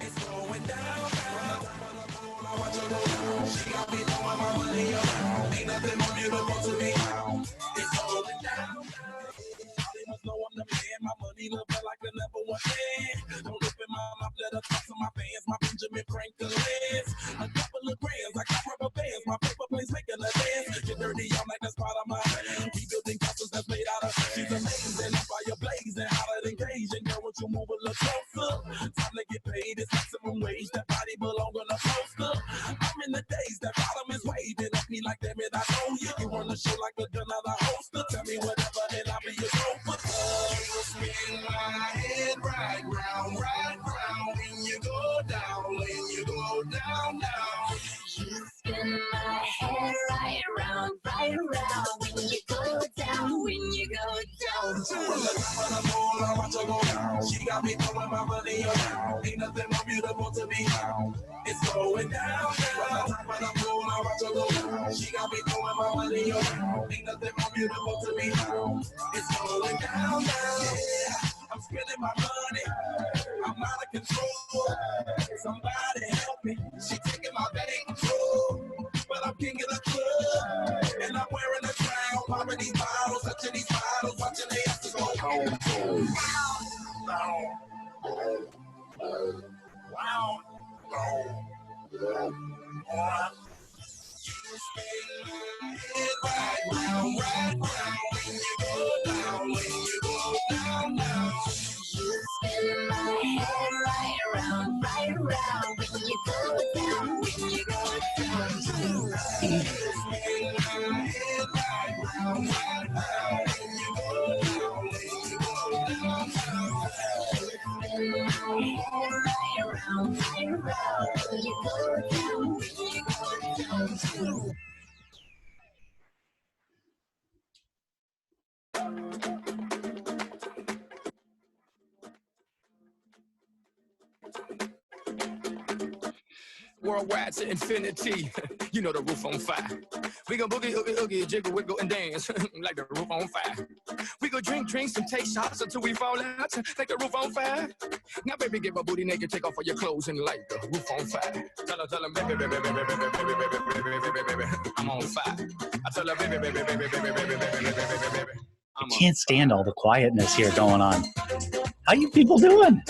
It's going down. She got me throwing my money around. Ain't nothing more beautiful to me. It's going down. They must know I'm the man. My money look like a number one fan. Don't open my mouth, let her talk to my fans. My Benjamin Franklin's. A couple of grands, I got rubber bands. My paper planes making a dance. Get dirty, I'm like that's part of my hand. We building castles that's made out of. She's amazing, fire blazing, hotter than Cajun. Girl, would you move a little closer? Time to get paid, it's maximum wage. That body belong on a poster. I'm in the days, that bottom is waving at me like damn it, I know you. You run the show like a gun out of holster. Tell me whatever, and I'll be your chauffeur. You spin my head right round, when you go down, when you go down, down. You spin my head right round, when you go down, when you go down. From the top of the pole, I watch her go down. She got me throwing my money around. Ain't nothing more beautiful to me. It's going down. From the top of the pole, I watch her go down. She got me throwing my money around. Ain't nothing more beautiful to me. It's going down, yeah. I'm spending my money. I'm out of control. Somebody help me. She taking my control. But I'm king of the club. And I'm wearing a crown. Popping these bottles, touching these bottles, watching the asses go home. Wow. You spin right round, when you go down, when you go down, down. You spin my head right around, when you go down, when you go down. You spin my head right round, when you go down, when you go down, down. You spin my head right around, when you go down, when you go down. Worldwide to infinity, you know the roof on fire. We gon' boogie, oogie, oogie, jiggle, wiggle, and dance like the roof on fire. We gon' drink drinks and take shots until we fall out like the roof on fire. Now, baby, get my booty naked, take off all your clothes and light the roof on fire. Tell her, baby, baby, baby, baby, baby, baby, baby, baby, baby, I'm on fire. I tell her, baby, baby, baby, baby, baby, baby, baby, baby, baby. I can't stand all the quietness here going on. How you people doing?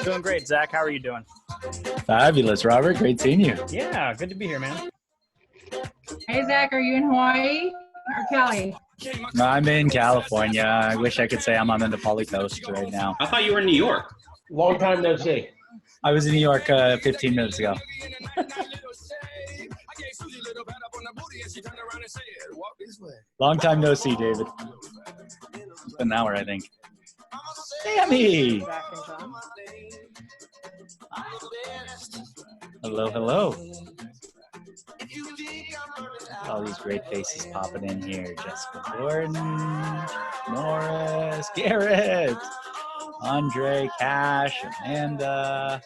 Doing great, Zach. How are you doing? Fabulous, Robert. Great seeing you. Yeah, good to be here, man. Hey, Zach, are you in Hawaii or Cali? I'm in California. I wish I could say I'm on the Napoli Coast right now. I thought you were in New York. Long time no see. I was in New York 15 minutes ago. Long time no see, David. It's been an hour, I think. Sammy! Hello, hello. All these great faces popping in here. Jessica Gordon, Norris, Garrett, Andre, Cash, Amanda.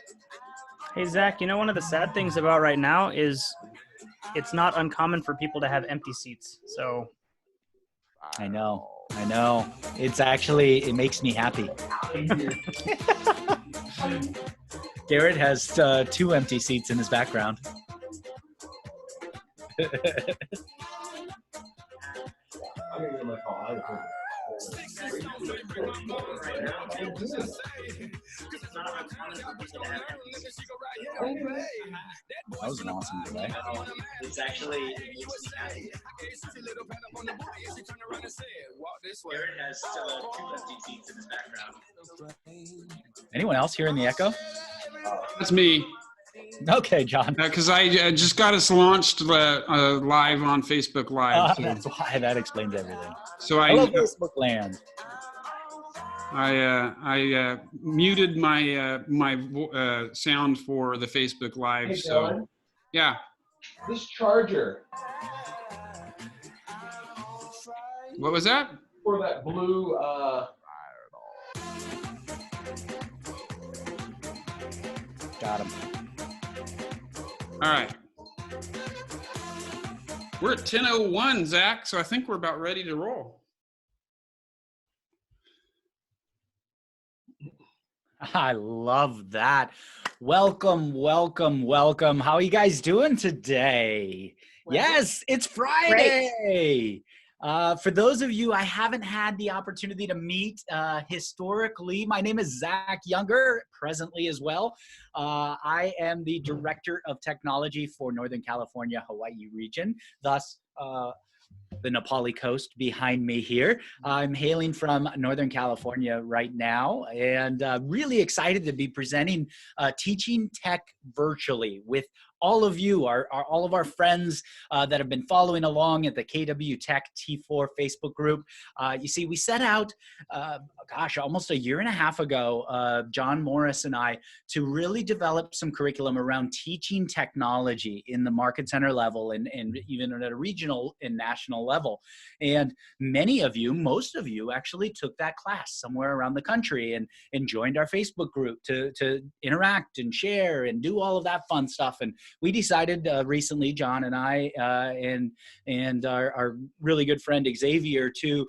Hey, Zach, you know one of the sad things about right now is it's not uncommon for people to have empty seats. So I know. It's actually, it makes me happy. Garrett has 2 empty seats in his background. That was an awesome delay. It's actually Garrett has 2 empty seats in his background. Anyone else here in the Echo? That's me. Okay, John. Because I just got us launched live on Facebook Live. So. That's why. That explains everything. So hello, Facebook land. I muted my my sound for the Facebook Live. Hey, so John. yeah. this charger What was that? for that blue, Got him. All right. We're at 10:01, Zach, so I think we're about ready to roll. I love that. Welcome, welcome, welcome. How are you guys doing today? Yes, it's Friday. For those of you I haven't had the opportunity to meet historically, my name is Zach Younger, presently as well. I am the Director of Technology for Northern California, Hawaii region, thus the Nepali coast behind me here. I'm hailing from Northern California right now and really excited to be presenting Teaching Tech Virtually with all of you, all of our friends that have been following along at the KW Tech T4 Facebook group. You see, we set out, almost a year and a half ago, John Morris and I, to really develop some curriculum around teaching technology in the market center level and even at a regional and national level. And many of you, most of you actually took that class somewhere around the country and joined our Facebook group to interact and share and do all of that fun stuff. And we decided recently, John and I and our really good friend Xavier, to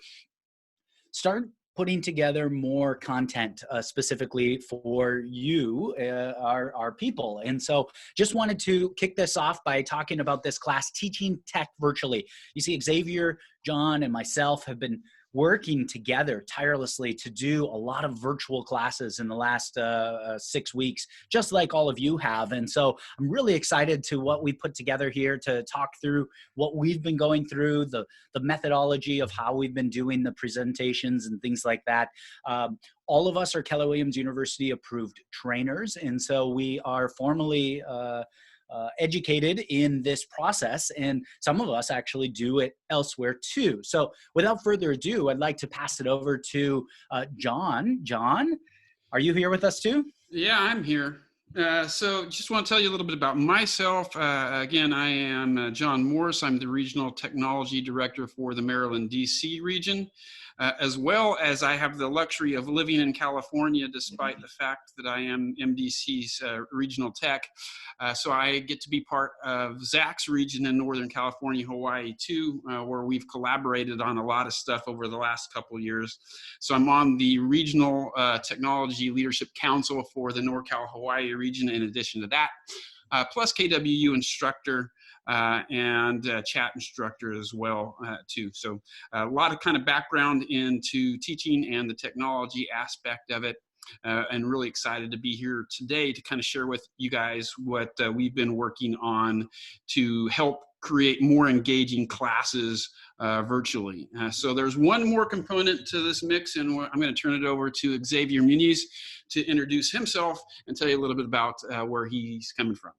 start putting together more content specifically for you, our people. And so just wanted to kick this off by talking about this class, Teaching Tech Virtually. You see, Xavier, John, and myself have been working together tirelessly to do a lot of virtual classes in the last 6 weeks, just like all of you have. And so I'm really excited to what we put together here to talk through what we've been going through, the methodology of how we've been doing the presentations and things like that. All of us are Keller Williams University approved trainers, and so we are formally educated in this process, and some of us actually do it elsewhere too. So without further ado, I'd like to pass it over to John. John, are you here with us too? Yeah, I'm here. So just want to tell you a little bit about myself. Again, I am John Morris. I'm the Regional Technology Director for the Maryland, D.C. region. As well as I have the luxury of living in California, despite the fact that I am MDC's regional tech. So I get to be part of Zach's region in Northern California, Hawaii too, where we've collaborated on a lot of stuff over the last couple of years. So I'm on the Regional Technology Leadership Council for the NorCal Hawaii region in addition to that, plus KWU instructor. And chat instructor as well too. So a lot of kind of background into teaching and the technology aspect of it, and really excited to be here today to kind of share with you guys what we've been working on to help create more engaging classes virtually. So there's one more component to this mix, and I'm going to turn it over to Xavier Muniz to introduce himself and tell you a little bit about where he's coming from.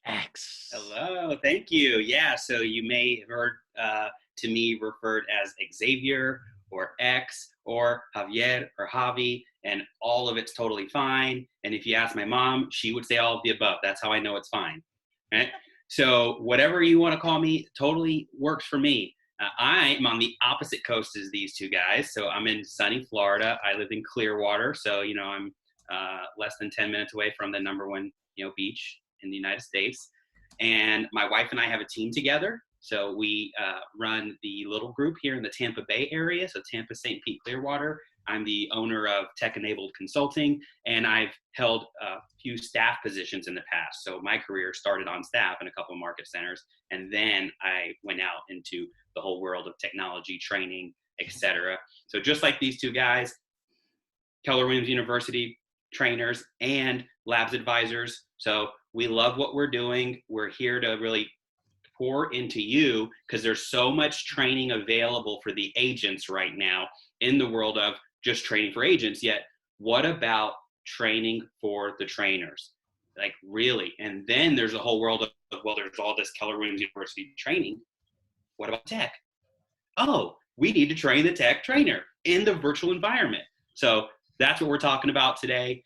X. Hello, thank you. Yeah, so you may have heard to me referred as Xavier or X or Javier or Javi, and all of it's totally fine. And if you ask my mom, she would say all of the above. That's how I know it's fine. Right? So whatever you want to call me totally works for me. I am on the opposite coast as these two guys. So I'm in sunny Florida. I live in Clearwater. So, you know, I'm less than 10 minutes away from the #1, beach in the United States. And my wife and I have a team together. So we run the little group here in the Tampa Bay area. So Tampa, St. Pete, Clearwater. I'm the owner of Tech Enabled Consulting, and I've held a few staff positions in the past. So my career started on staff in a couple of market centers, and then I went out into the whole world of technology, training, etc. So just like these two guys, Keller Williams University trainers and labs advisors. So we love what we're doing. We're here to really pour into you because there's so much training available for the agents right now in the world of just training for agents. Yet, what about training for the trainers? Like, really? And then there's a whole world of, well, there's all this Keller Williams University training. What about tech? Oh, we need to train the tech trainer in the virtual environment. So that's what we're talking about today.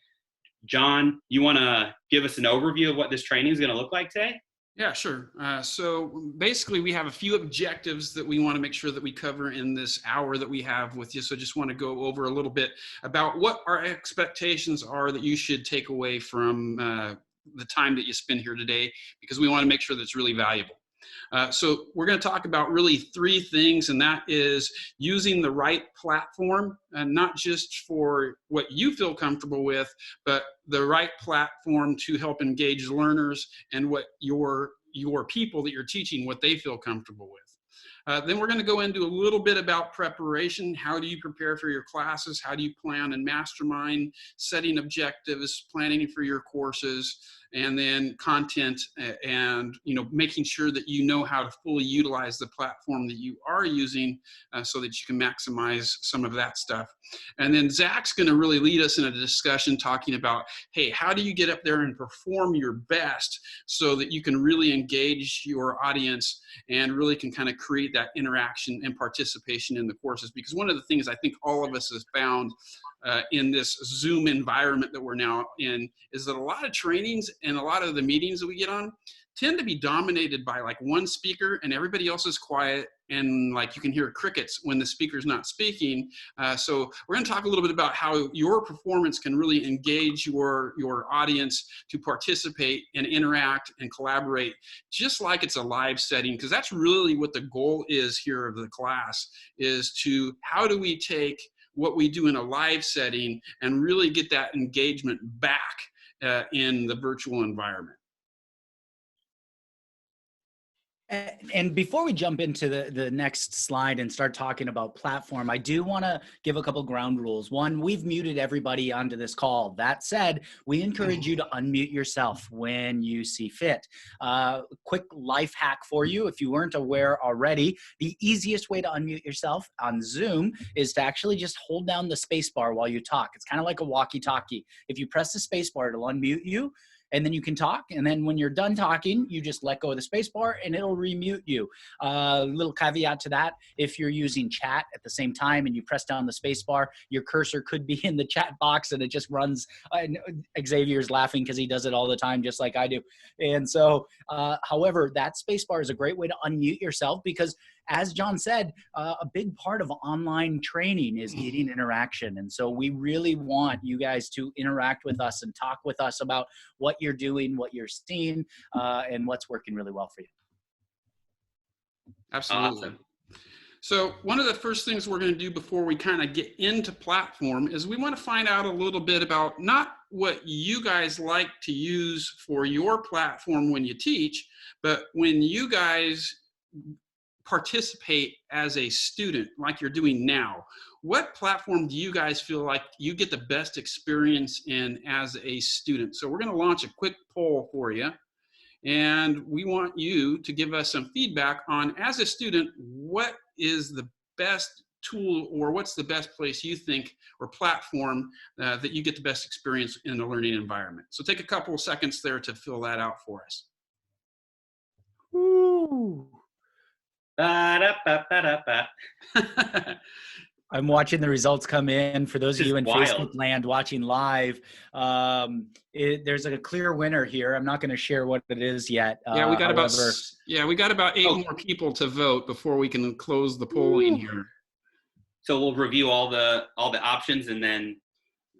John, you want to give us an overview of what this training is going to look like today? Yeah, sure. So basically, we have a few objectives that we want to make sure that we cover in this hour that we have with you. So just want to go over a little bit about what our expectations are that you should take away from the time that you spend here today, because we want to make sure that it's really valuable. So we're going to talk about really three things, and that is using the right platform, and not just for what you feel comfortable with, but the right platform to help engage learners and what your people that you're teaching, what they feel comfortable with. Then we're going to go into a little bit about preparation. How do you prepare for your classes? How do you plan and mastermind, setting objectives, planning for your courses, and then content, and making sure that you know how to fully utilize the platform that you are using, so that you can maximize some of that stuff. And then Zach's going to really lead us in a discussion talking about, hey, how do you get up there and perform your best so that you can really engage your audience and really can kind of create that interaction and participation in the courses? Because one of the things I think all of us has found in this Zoom environment that we're now in is that a lot of trainings and a lot of the meetings that we get on tend to be dominated by like one speaker, and everybody else is quiet, and like you can hear crickets when the speaker's not speaking. So we're going to talk a little bit about how your performance can really engage your audience to participate and interact and collaborate, just like it's a live setting, because that's really what the goal is here of the class, is to how do we take what we do in a live setting and really get that engagement back in the virtual environment. And before we jump into the next slide and start talking about platform, I do want to give a couple ground rules. One, we've muted everybody onto this call. That said, we encourage you to unmute yourself when you see fit. Quick life hack for you, if you weren't aware already, the easiest way to unmute yourself on Zoom is to actually just hold down the space bar while you talk. It's kind of like a walkie-talkie. If you press the space bar, it'll unmute you, and then you can talk. And then when you're done talking, you just let go of the space bar and it'll remute you. Little caveat to that, if you're using chat at the same time and you press down the space bar, your cursor could be in the chat box and it just runs. Xavier's laughing because he does it all the time, just like I do. And so, however, that space bar is a great way to unmute yourself, because as John said, a big part of online training is getting interaction. And so we really want you guys to interact with us and talk with us about what you're doing, what you're seeing, and what's working really well for you. Absolutely. Awesome. So one of the first things we're going to do before we kind of get into platform is we want to find out a little bit about not what you guys like to use for your platform when you teach, but when you guys participate as a student like you're doing now. What platform do you guys feel like you get the best experience in as a student? So we're going to launch a quick poll for you, and we want you to give us some feedback on, as a student, what is the best tool, or what's the best place you think, or platform that you get the best experience in the learning environment. So take a couple of seconds there to fill that out for us. Woo. I'm watching the results come in. For those of you in Facebook land watching live, there's a clear winner here. I'm not going to share what it is yet. Yeah, we got about 8 more people to vote before we can close the polling here. So we'll review all the options and then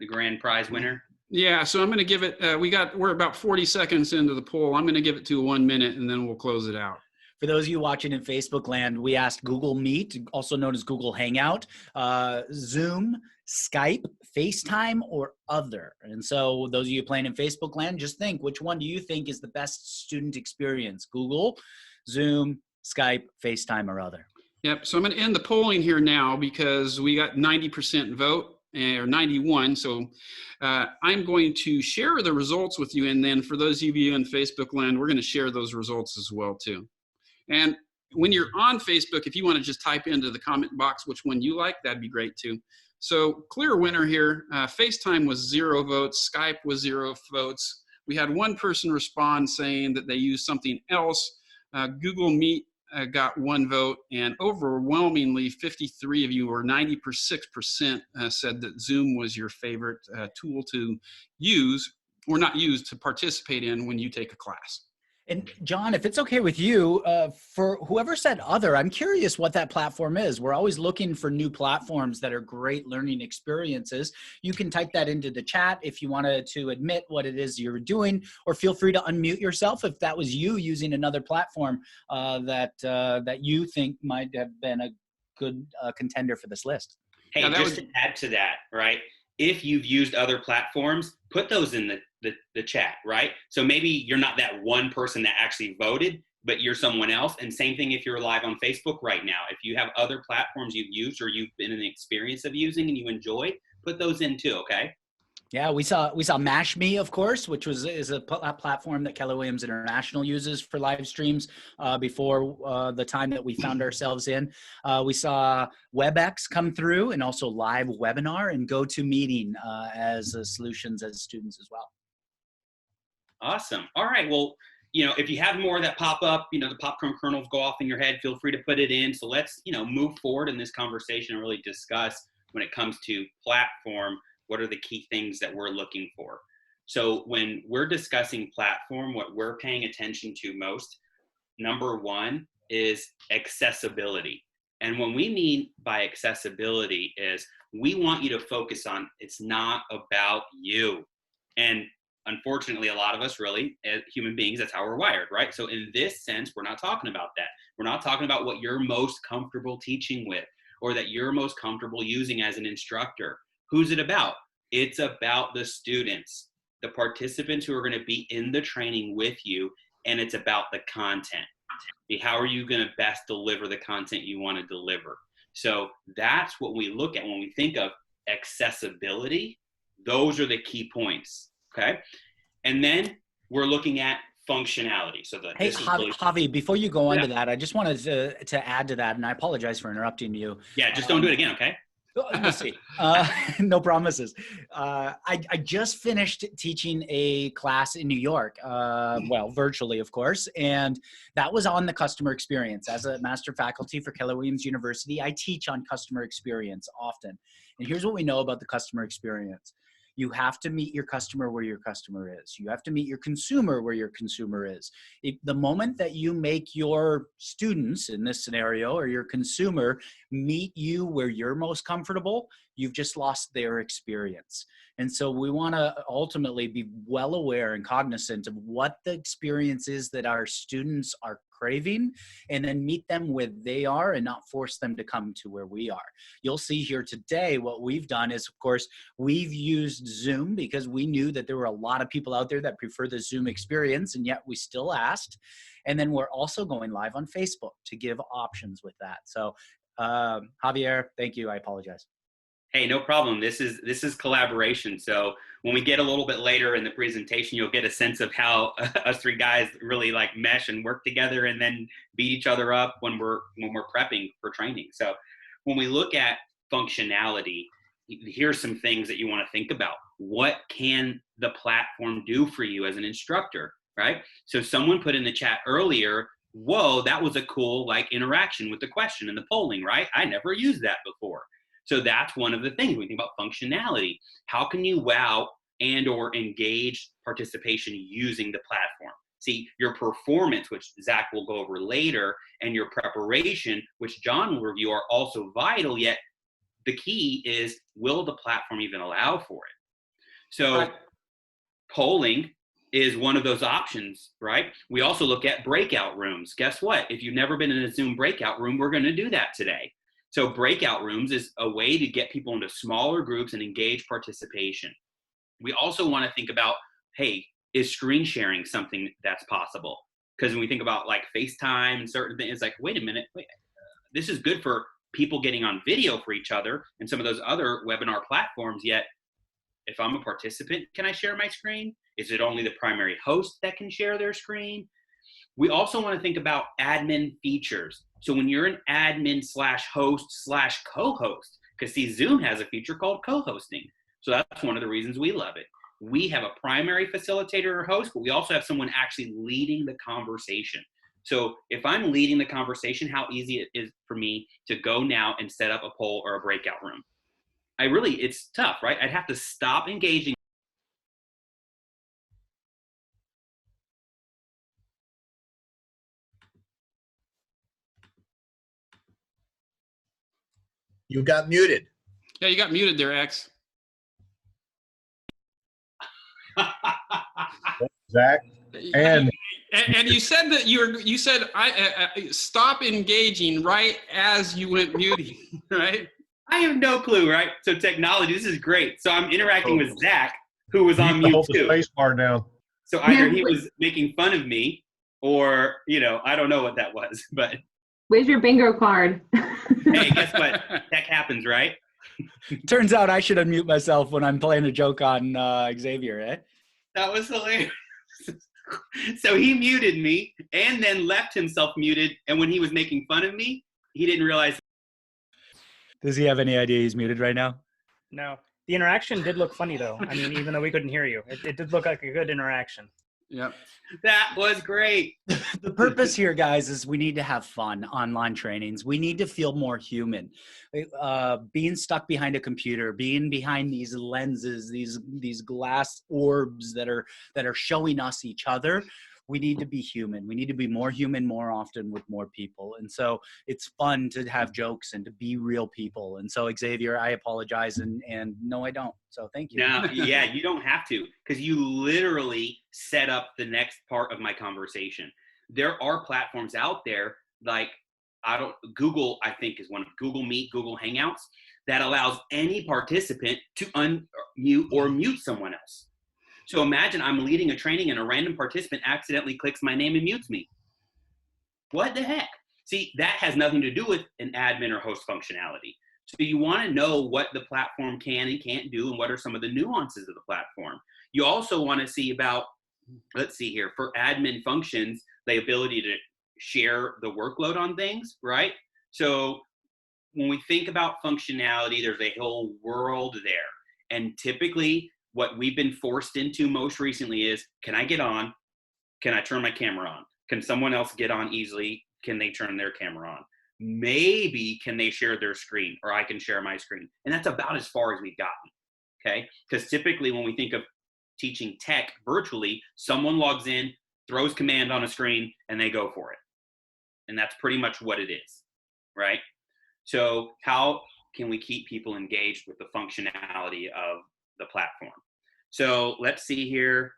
the grand prize winner. Yeah, so I'm going to give it. We're about 40 seconds into the poll. I'm going to give it to 1 minute, and then we'll close it out. For those of you watching in Facebook land, we asked Google Meet, also known as Google Hangout, Zoom, Skype, FaceTime, or other. And so those of you playing in Facebook land, just think, which one do you think is the best student experience? Google, Zoom, Skype, FaceTime, or other? Yep, so I'm going to end the polling here now because we got 90% vote, or 91. So I'm going to share the results with you. And then for those of you in Facebook land, we're going to share those results as well too. And when you're on Facebook, if you want to just type into the comment box which one you like, that'd be great too. So clear winner here, FaceTime was 0 votes, Skype was 0 votes. We had one person respond saying that they used something else. Google Meet got 1 vote, and overwhelmingly 53 of you, or 96%, said that Zoom was your favorite tool to use, or not use, to participate in when you take a class. And John, if it's okay with you, for whoever said other, I'm curious what that platform is. We're always looking for new platforms that are great learning experiences. You can type that into the chat if you wanted to admit what it is you're doing, or feel free to unmute yourself if that was you using another platform that you think might have been a good contender for this list. Hey, Yeah, just to add to that, right? If you've used other platforms, put those in the chat, right? So maybe you're not that one person that actually voted, but you're someone else. And same thing if you're live on Facebook right now. If you have other platforms you've used or you've been in the experience of using and you enjoy, put those in too, okay? Yeah, we saw MashMe, of course, which is a platform that Keller Williams International uses for live streams before the time that we found ourselves in. We saw WebEx come through, and also Live Webinar and GoToMeeting as solutions as students as well. Awesome. All right. Well, if you have more that pop up, the popcorn kernels go off in your head, feel free to put it in. So let's, move forward in this conversation and really discuss when it comes to platform, what are the key things that we're looking for? So when we're discussing platform, what we're paying attention to most, number one is accessibility. And what we mean by accessibility is we want you to focus on, it's not about you. And unfortunately, a lot of us really, as human beings, that's how we're wired, right? So in this sense, we're not talking about that. We're not talking about what you're most comfortable teaching with or that you're most comfortable using as an instructor. Who's it about? It's about the students, the participants who are going to be in the training with you, and it's about the content. How are you going to best deliver the content you want to deliver? So that's what we look at when we think of accessibility. Those are the key points, okay? And then we're looking at functionality. So Hey, Javi, before you go on to that, I just wanted to add to that, and I apologize for interrupting you. Yeah, just don't do it again, okay? We'll see. No promises. I just finished teaching a class in New York, well, virtually, of course, and that was on the customer experience. As a master faculty for Keller Williams University, I teach on customer experience often. And here's what we know about the customer experience. You have to meet your customer where your customer is. You have to meet your consumer where your consumer is. The moment that you make your students, in this scenario, or your consumer, meet you where you're most comfortable, you've just lost their experience. And so we want to ultimately be well aware and cognizant of what the experience is that our students are craving, and then meet them where they are and not force them to come to where we are. You'll see here today what we've done is, of course, we've used Zoom because we knew that there were a lot of people out there that prefer the Zoom experience, and yet we still asked. And then we're also going live on Facebook to give options with that. So Javier, thank you. I apologize. Hey, no problem. This is collaboration. So when we get a little bit later in the presentation, you'll get a sense of how us three guys really like mesh and work together, and then beat each other up when we're prepping for training. So when we look at functionality, here's some things that you want to think about. What can the platform do for you as an instructor, right? So someone put in the chat earlier, whoa, that was a cool like interaction with the question and the polling, right? I never used that before. So that's one of the things we think about functionality. How can you wow and or engage participation using the platform? See, your performance, which Zach will go over later, and your preparation, which John will review, are also vital, yet the key is, will the platform even allow for it? So polling is one of those options, right? We also look at breakout rooms. Guess what? If you've never been in a Zoom breakout room, we're going to do that today. So breakout rooms is a way to get people into smaller groups and engage participation. We also want to think about, hey, is screen sharing something that's possible? Because when we think about like FaceTime and certain things, it's like, wait a minute, this is good for people getting on video for each other and some of those other webinar platforms, yet if I'm a participant, can I share my screen? Is it only the primary host that can share their screen? We also want to think about admin features. So when you're an admin / host / co-host, because see, Zoom has a feature called co-hosting. So that's one of the reasons we love it. We have a primary facilitator or host, but we also have someone actually leading the conversation. So if I'm leading the conversation, how easy it is for me to go now and set up a poll or a breakout room. It's tough, right? I'd have to stop engaging You got muted. Yeah, you got muted there, X. Zach. And you said that you said I stop engaging right as you went muting, right? I have no clue, right? So technology, this is great. So I'm interacting with Zach, who was on mute hold too. the space bar down. So either he was making fun of me, or I don't know what that was. But Where's your bingo card? hey, guess what? Tech happens, right? Turns out I should unmute myself when I'm playing a joke on Xavier, eh? That was hilarious. So he muted me and then left himself muted. And when he was making fun of me, he didn't realize. Does he have any idea he's muted right now? No. The interaction did look funny, though. I mean, even though we couldn't hear you, it did look like a good interaction. Yep. That was great. The purpose here, guys, is we need to have fun online trainings. We need to feel more human. Being stuck behind a computer, being behind these lenses, these glass orbs that are showing us each other. We need to be human. We need to be more human more often with more people. And so it's fun to have jokes and to be real people. And so Xavier, I apologize. And no, I don't. So thank you. No, yeah, you don't have to, because you literally set up the next part of my conversation. There are platforms out there like Google, I think is one of Google Meet, Google Hangouts, that allows any participant to unmute or mute someone else. So imagine I'm leading a training and a random participant accidentally clicks my name and mutes me. What the heck? See, that has nothing to do with an admin or host functionality. So you want to know what the platform can and can't do and what are some of the nuances of the platform. You also want to see about, let's see here, for admin functions, the ability to share the workload on things, right? So when we think about functionality, there's a whole world there. And typically, what we've been forced into most recently is, can I get on? Can I turn my camera on? Can someone else get on easily? Can they turn their camera on? Maybe can they share their screen, or I can share my screen? And that's about as far as we've gotten, okay? Because typically when we think of teaching tech virtually, someone logs in, throws command on a screen, and they go for it. And that's pretty much what it is, right? So how can we keep people engaged with the functionality of the platform? So let's see here.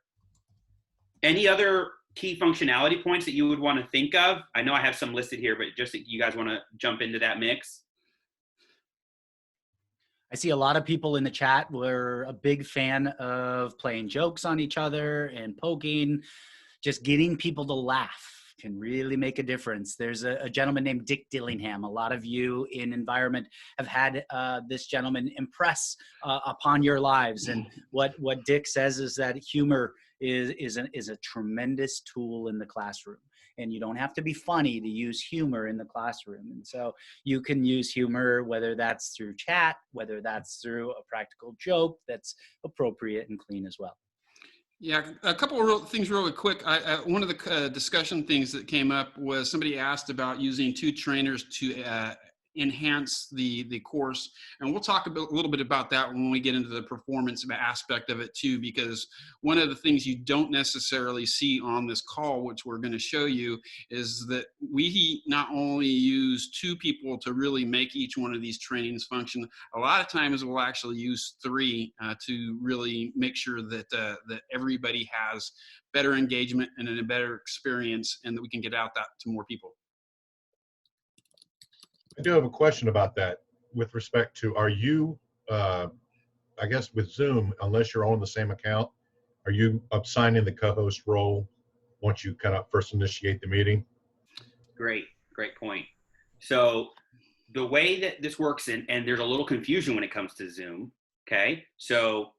Any other key functionality points that you would want to think of? I know I have some listed here, but just that you guys want to jump into that mix. I see a lot of people in the chat were a big fan of playing jokes on each other and poking, just getting people to laugh can really make a difference. There's a gentleman named Dick Dillingham. A lot of you in environment have had this gentleman impress upon your lives. And what Dick says is that humor is a tremendous tool in the classroom. And you don't have to be funny to use humor in the classroom. And so you can use humor, whether that's through chat, whether that's through a practical joke that's appropriate and clean as well. Yeah, a couple of things really quick. One of the discussion things that came up was somebody asked about using two trainers to enhance the course. And we'll talk a little bit about that when we get into the performance aspect of it too, because one of the things you don't necessarily see on this call, which we're going to show you, is that we not only use two people to really make each one of these trainings function. A lot of times we'll actually use three to really make sure that that everybody has better engagement and a better experience, and that we can get out that to more people. I do have a question about that with respect to, are you, I guess with Zoom, unless you're on the same account, are you assigning the co-host role once you kind of first initiate the meeting? Great point. So the way that this works, and there's a little confusion when it comes to Zoom, okay? So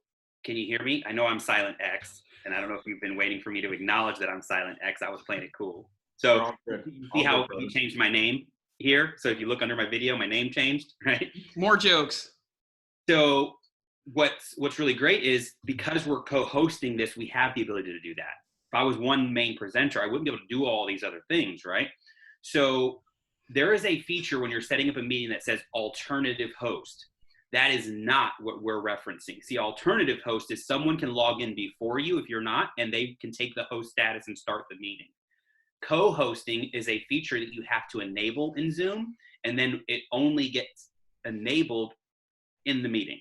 can you hear me? I know I'm Silent X, and I don't know if you've been waiting for me to acknowledge that I'm Silent X. I was playing it cool. So you see how he changed my name here? So if you look under my video, my name changed, right? More jokes. So what's really great is, because we're co-hosting this, we have the ability to do that. If I was one main presenter, I wouldn't be able to do all these other things, right? So there is a feature when you're setting up a meeting that says alternative host. That is not what we're referencing. See, alternative host is someone can log in before you if you're not, and they can take the host status and start the meeting. Co-hosting is a feature that you have to enable in Zoom, and then it only gets enabled in the meeting.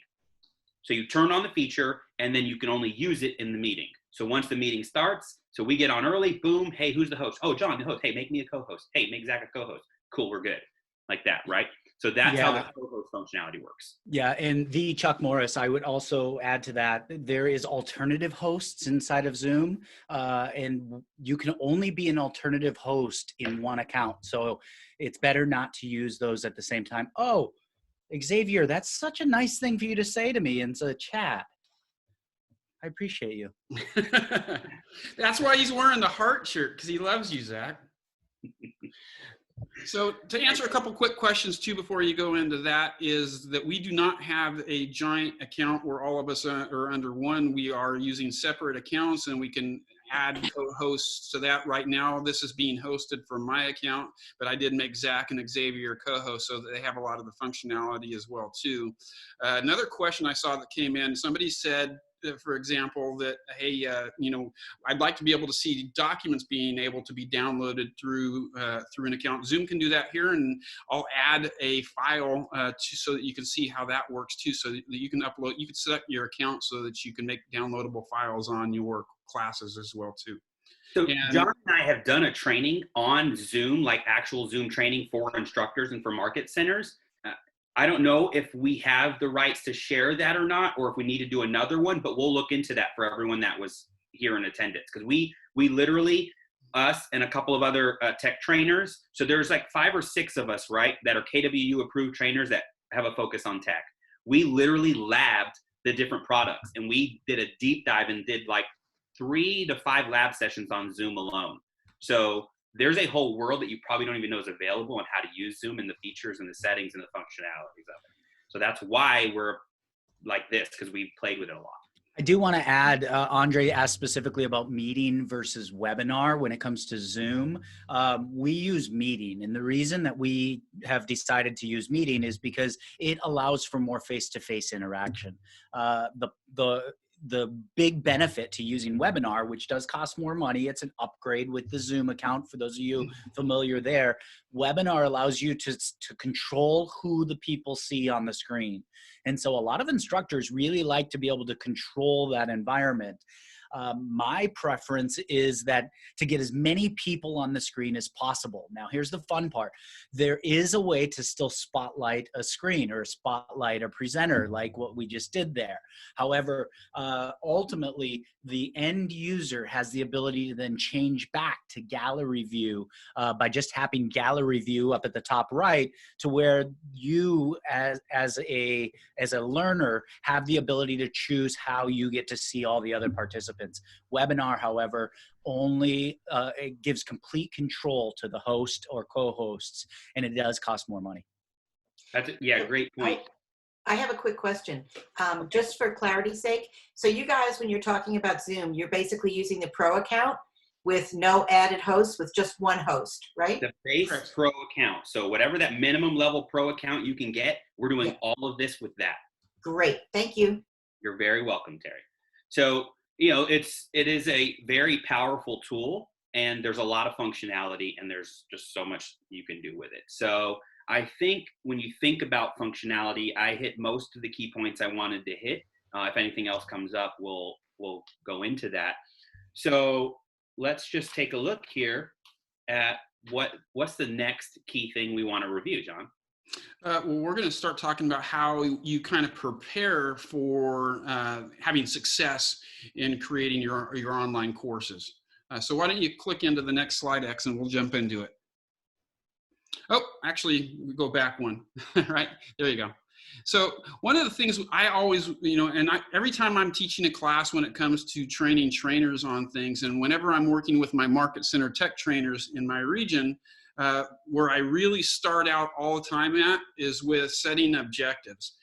So you turn on the feature, and then you can only use it in the meeting. So once the meeting starts, so we get on early, boom, hey, who's the host? Oh, John, the host. Hey, make me a co-host. Hey, make Zach a co-host. Cool, we're good. Like that, right? So that's how the co-host functionality works. Yeah, and the Chuck Morris, I would also add to that, there is alternative hosts inside of Zoom, and you can only be an alternative host in one account. So it's better not to use those at the same time. Oh, Xavier, that's such a nice thing for you to say to me in the chat. I appreciate you. That's why he's wearing the heart shirt, because he loves you, Zach. So to answer a couple quick questions too before you go into that, is that we do not have a giant account where all of us are under one. We are using separate accounts, and we can add co-hosts to that. Right now this is being hosted from my account, but I did make Zach and Xavier co-hosts so that they have a lot of the functionality as well too. Another question I saw that came in, somebody said, for example, that, hey, you know, I'd like to be able to see documents being able to be downloaded through an account. Zoom can do that here, and I'll add a file so that you can see how that works too, so that you can upload, you can set up your account so that you can make downloadable files on your classes as well too. So John and I have done a training on Zoom, like actual Zoom training for instructors and for market centers. I don't know if we have the rights to share that or not, or if we need to do another one, but we'll look into that for everyone that was here in attendance. Because we literally, us and a couple of other tech trainers, so there's like 5 or 6 of us, right, that are KWU approved trainers that have a focus on tech. We literally labbed the different products, and we did a deep dive and did like 3 to 5 lab sessions on Zoom alone. So there's a whole world that you probably don't even know is available on how to use Zoom and the features and the settings and the functionalities of it. So that's why we're like this, because we've played with it a lot. I do want to add, Andre asked specifically about meeting versus webinar when it comes to Zoom. We use meeting, and the reason that we have decided to use meeting is because it allows for more face-to-face interaction. The big benefit to using webinar, which does cost more money, it's an upgrade with the Zoom account for those of you familiar there. Webinar allows you to control who the people see on the screen. And so a lot of instructors really like to be able to control that environment. My preference is that to get as many people on the screen as possible. Now, here's the fun part. There is a way to still spotlight a screen or spotlight a presenter like what we just did there. However, ultimately, the end user has the ability to then change back to gallery view by just tapping gallery view up at the top right, to where you as a learner have the ability to choose how you get to see all the other participants. Webinar, however, only it gives complete control to the host or co-hosts, and it does cost more money. Yeah, great point. I have a quick question, just for clarity's sake. So you guys, when you're talking about Zoom, you're basically using the Pro account with no added hosts, with just one host, right? The base Pro account. So whatever that minimum level Pro account you can get, we're doing all of this with that. Great, thank you. You're very welcome, Terry. So, you know, it is a very powerful tool, and there's a lot of functionality, and there's just so much you can do with it. So I think when you think about functionality, I hit most of the key points I wanted to hit. If anything else comes up, we'll go into that. So let's just take a look here at what's the next key thing we want to review, John. Well, we're going to start talking about how you kind of prepare for having success in creating your online courses. So why don't you click into the next slide, X, and we'll jump into it. Oh, actually, we go back one, right? There you go. So one of the things I always, every time I'm teaching a class when it comes to training trainers on things, and whenever I'm working with my market center tech trainers in my region, where I really start out all the time at is with setting objectives.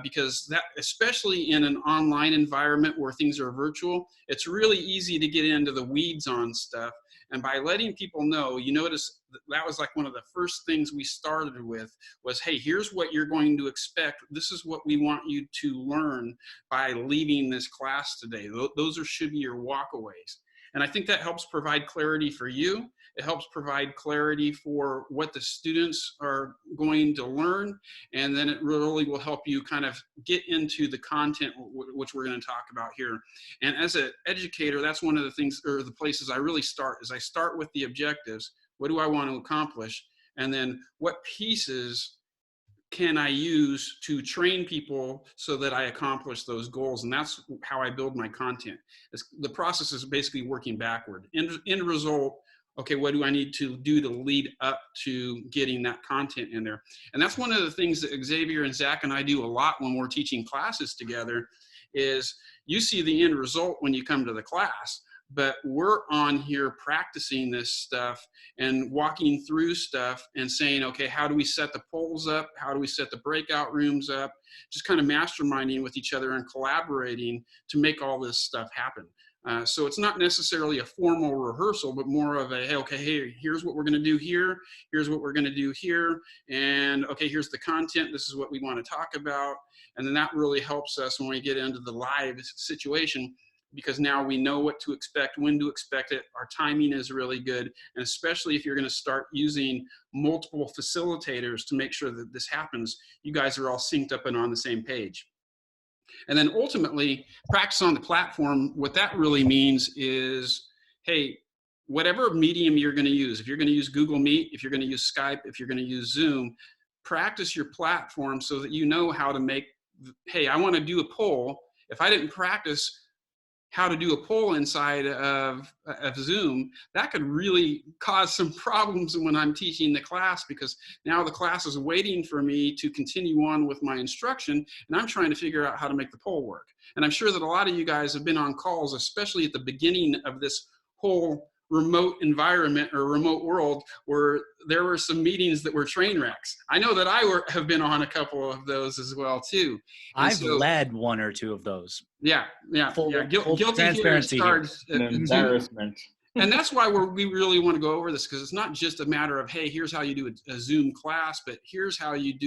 Because that, especially in an online environment where things are virtual, it's really easy to get into the weeds on stuff. And by letting people know, you notice that was like one of the first things we started with was, hey, here's what you're going to expect. This is what we want you to learn by leaving this class today. Those should be your walkaways. And I think that helps provide clarity for you. It helps provide clarity for what the students are going to learn. And then it really will help you kind of get into the content, which we're going to talk about here. And as an educator, that's one of the things, or the places I really start, is I start with the objectives. What do I want to accomplish? And then what pieces can I use to train people so that I accomplish those goals? And that's how I build my content. The process is basically working backward. End result, okay, what do I need to do to lead up to getting that content in there? And that's one of the things that Xavier and Zach and I do a lot when we're teaching classes together, is you see the end result when you come to the class, but we're on here practicing this stuff and walking through stuff and saying, okay, how do we set the polls up? How do we set the breakout rooms up? Just kind of masterminding with each other and collaborating to make all this stuff happen. So it's not necessarily a formal rehearsal, but more of a, hey, okay, hey, here's what we're going to do here. Here's what we're going to do here. And okay, here's the content. This is what we want to talk about. And then that really helps us when we get into the live situation, because now we know what to expect, when to expect it. Our timing is really good. And especially if you're going to start using multiple facilitators to make sure that this happens, you guys are all synced up and on the same page. And then ultimately, practice on the platform, what that really means is, hey, whatever medium you're going to use, if you're going to use Google Meet, if you're going to use Skype, if you're going to use Zoom, practice your platform so that you know how to make, hey, I want to do a poll. If I didn't practice how to do a poll inside of Zoom, that could really cause some problems when I'm teaching the class, because now the class is waiting for me to continue on with my instruction, and I'm trying to figure out how to make the poll work. And I'm sure that a lot of you guys have been on calls, especially at the beginning of this whole remote environment or remote world, where there were some meetings that were train wrecks. I know that I have been on a couple of those as well too. And I've led one or two of those. Yeah. Full Guilty transparency here. An embarrassment. And that's why we really want to go over this, because it's not just a matter of, hey, here's how you do a Zoom class, but here's how you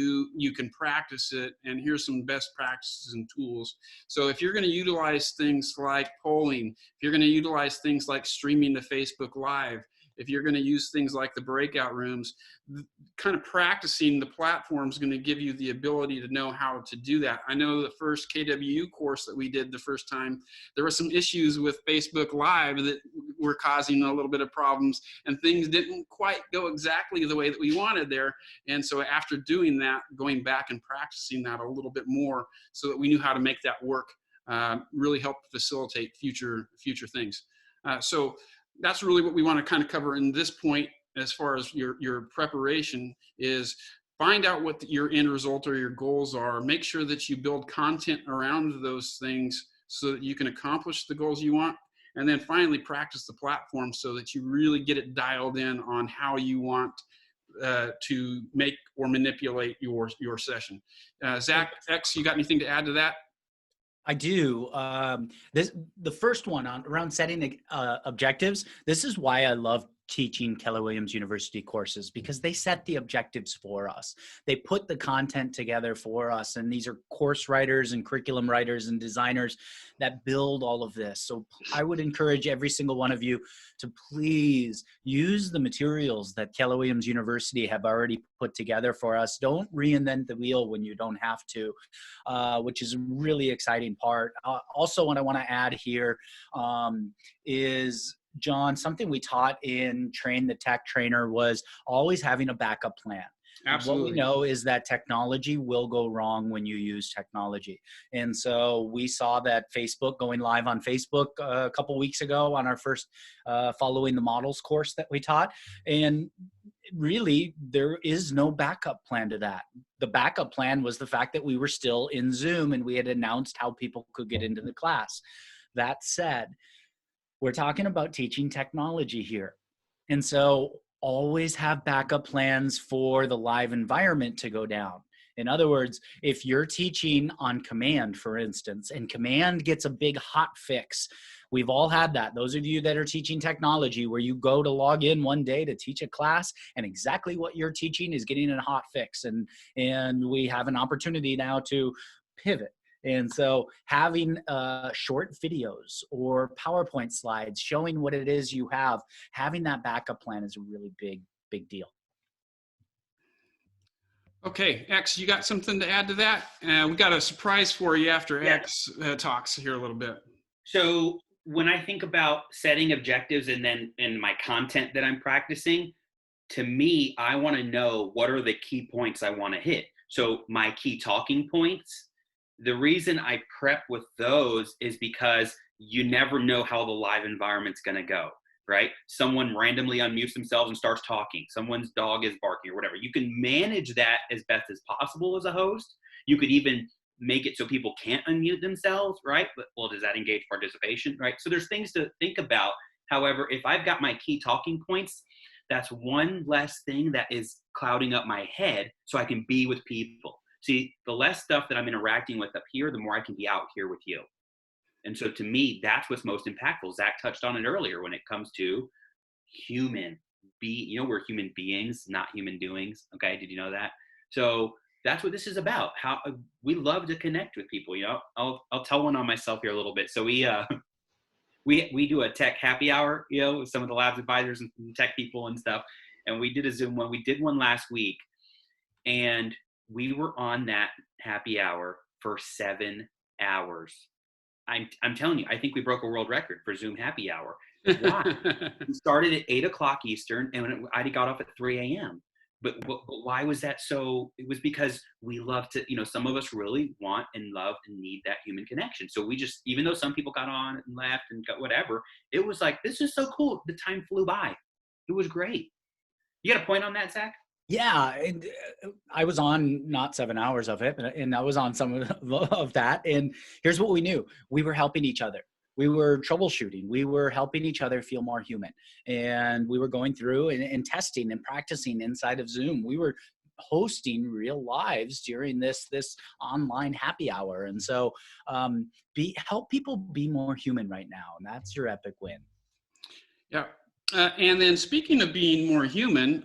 can practice it, and here's some best practices and tools. So if you're going to utilize things like polling, if you're going to utilize things like streaming to Facebook Live, if you're going to use things like the breakout rooms, kind of practicing the platform is going to give you the ability to know how to do that. I know the first KWU course that we did the first time, there were some issues with Facebook Live that were causing a little bit of problems, and things didn't quite go exactly the way that we wanted there. And so after doing that, going back and practicing that a little bit more so that we knew how to make that work, really helped facilitate future things. So that's really what we want to kind of cover in this point as far as your preparation, is find out what your end result or your goals are. Make sure that you build content around those things so that you can accomplish the goals you want. And then finally practice the platform so that you really get it dialed in on how you want to make or manipulate your session. Zach X, you got anything to add to that? I do. The first one around setting the objectives. This is why I love teaching Keller Williams University courses, because they set the objectives for us. They put the content together for us, and these are course writers and curriculum writers and designers that build all of this. So I would encourage every single one of you to please use the materials that Keller Williams University have already put together for us. Don't reinvent the wheel when you don't have to, which is a really exciting part. Also, what I want to add here is, John, something we taught in Train the Tech Trainer was always having a backup plan. Absolutely. What we know is that technology will go wrong when you use technology. And so we saw that Facebook, going live on Facebook a couple weeks ago on our first Following the Models course that we taught. And really, there is no backup plan to that. The backup plan was the fact that we were still in Zoom and we had announced how people could get into the class. That said, we're talking about teaching technology here. And so always have backup plans for the live environment to go down. In other words, if you're teaching on Command, for instance, and Command gets a big hot fix, we've all had that. Those of you that are teaching technology, where you go to log in one day to teach a class and exactly what you're teaching is getting a hot fix. And we have an opportunity now to pivot And so having short videos or PowerPoint slides showing what it is you have, having that backup plan is a really big deal. Okay, X, you got something to add to that? We got a surprise for you after Yeah. X talks here a little bit. So when I think about setting objectives and then in my content that I'm practicing, to me, I want to know what are the key points I want to hit. So my key talking points, the reason I prep with those is because you never know how the live environment's going to go, right? Someone randomly unmutes themselves and starts talking. Someone's dog is barking or whatever. You can manage that as best as possible as a host. You could even make it so people can't unmute themselves, right? But, well, does that engage participation, right? So there's things to think about. However, if I've got my key talking points, that's one less thing that is clouding up my head so I can be with people. See, the less stuff that I'm interacting with up here, the more I can be out here with you. And so to me, that's what's most impactful. Zach touched on it earlier when it comes to we're human beings, not human doings. Okay, did you know that? So that's what this is about. How we love to connect with people. I'll tell one on myself here a little bit. So we do a tech happy hour, with some of the labs advisors and tech people and stuff. And we did a Zoom one. We did one last week, and we were on that happy hour for 7 hours. I'm telling you, I think we broke a world record for Zoom happy hour. Why? We started at 8 o'clock Eastern, and I got off at 3 a.m. But why was that so? It was because we love to, some of us really want and love and need that human connection. So we just, even though some people got on and left and got whatever, it was like, this is so cool. The time flew by. It was great. You got a point on that, Zach? Yeah, and I was on not 7 hours of it, and I was on some of that. And here's what we knew. We were helping each other. We were troubleshooting. We were helping each other feel more human. And we were going through and testing and practicing inside of Zoom. We were hosting real lives during this online happy hour. And so help people be more human right now. And that's your epic win. Yeah. And then speaking of being more human,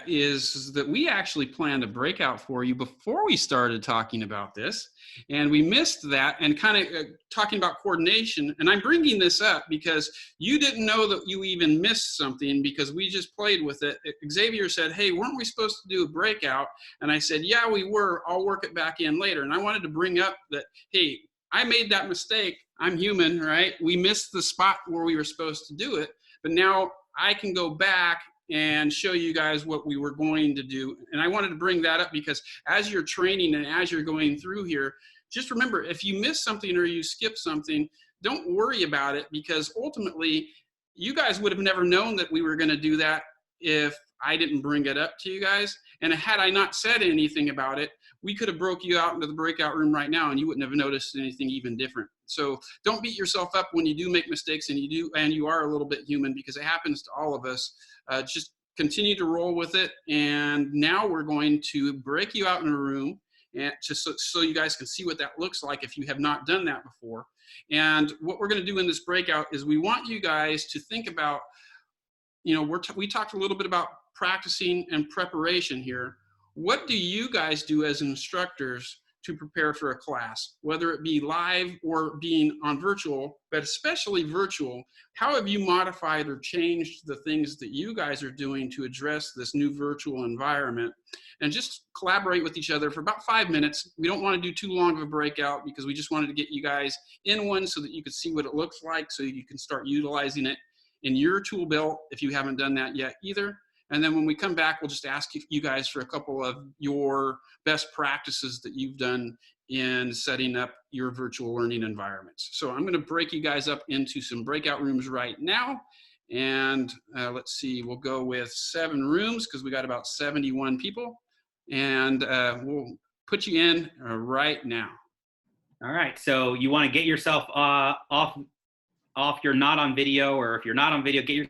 is that we actually planned a breakout for you before we started talking about this. And we missed that and kind of talking about coordination. And I'm bringing this up because you didn't know that you even missed something because we just played with it. Xavier said, hey, weren't we supposed to do a breakout? And I said, yeah, we were. I'll work it back in later. And I wanted to bring up that, hey, I made that mistake. I'm human, right? We missed the spot where we were supposed to do it. But now I can go back and show you guys what we were going to do. And I wanted to bring that up because as you're training and as you're going through here, just remember, if you miss something or you skip something, don't worry about it because ultimately you guys would have never known that we were going to do that if I didn't bring it up to you guys. And had I not said anything about it, we could have broke you out into the breakout room right now and you wouldn't have noticed anything even different. So don't beat yourself up when you do make mistakes and you are a little bit human because it happens to all of us. Just continue to roll with it. And now we're going to break you out in a room and just so you guys can see what that looks like if you have not done that before. And what we're going to do in this breakout is we want you guys to think about, we talked a little bit about practicing and preparation here. What do you guys do as instructors to prepare for a class, whether it be live or being on virtual, but especially virtual? How have you modified or changed the things that you guys are doing to address this new virtual environment? And just collaborate with each other for about 5 minutes. We don't want to do too long of a breakout because we just wanted to get you guys in one so that you could see what it looks like so you can start utilizing it in your tool belt if you haven't done that yet either. And then when we come back, we'll just ask you guys for a couple of your best practices that you've done in setting up your virtual learning environments. So I'm going to break you guys up into some breakout rooms right now. And let's see, we'll go with 7 rooms because we got about 71 people. And we'll put you in right now. All right. So you want to get yourself off you're not on video, or if you're not on video, get your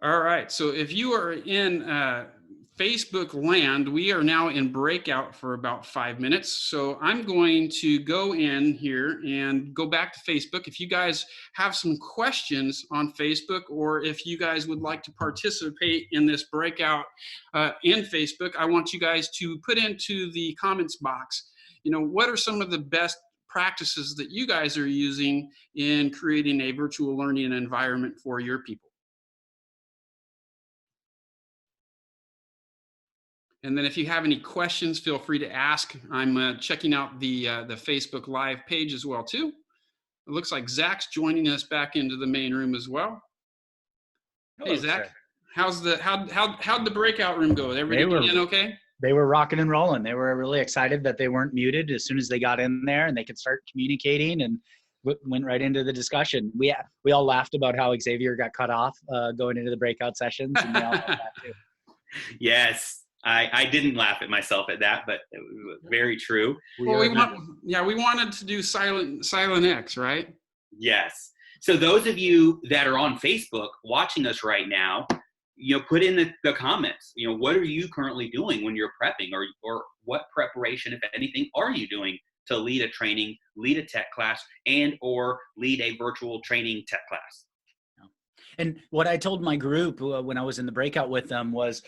All right. So if you are in Facebook land, we are now in breakout for about 5 minutes. So I'm going to go in here and go back to Facebook. If you guys have some questions on Facebook, or if you guys would like to participate in this breakout in Facebook, I want you guys to put into the comments box, what are some of the best practices that you guys are using in creating a virtual learning environment for your people. And then if you have any questions, feel free to ask. I'm checking out the Facebook Live page as well too. It looks like Zach's joining us back into the main room as well. Hello, hey Zach, sir. how'd the breakout room go? Everybody in okay? They were rocking and rolling. They were really excited that they weren't muted as soon as they got in there, and they could start communicating, and went right into the discussion. We all laughed about how Xavier got cut off going into the breakout sessions, and we all loved that too. Yes. I didn't laugh at myself at that, but it was very true. Well, we wanted to do silent X, right? Yes. So those of you that are on Facebook watching us right now, put in the comments, what are you currently doing when you're prepping, or what preparation, if anything, are you doing to lead a training, lead a tech class, and or lead a virtual training tech class? And what I told my group when I was in the breakout with them was,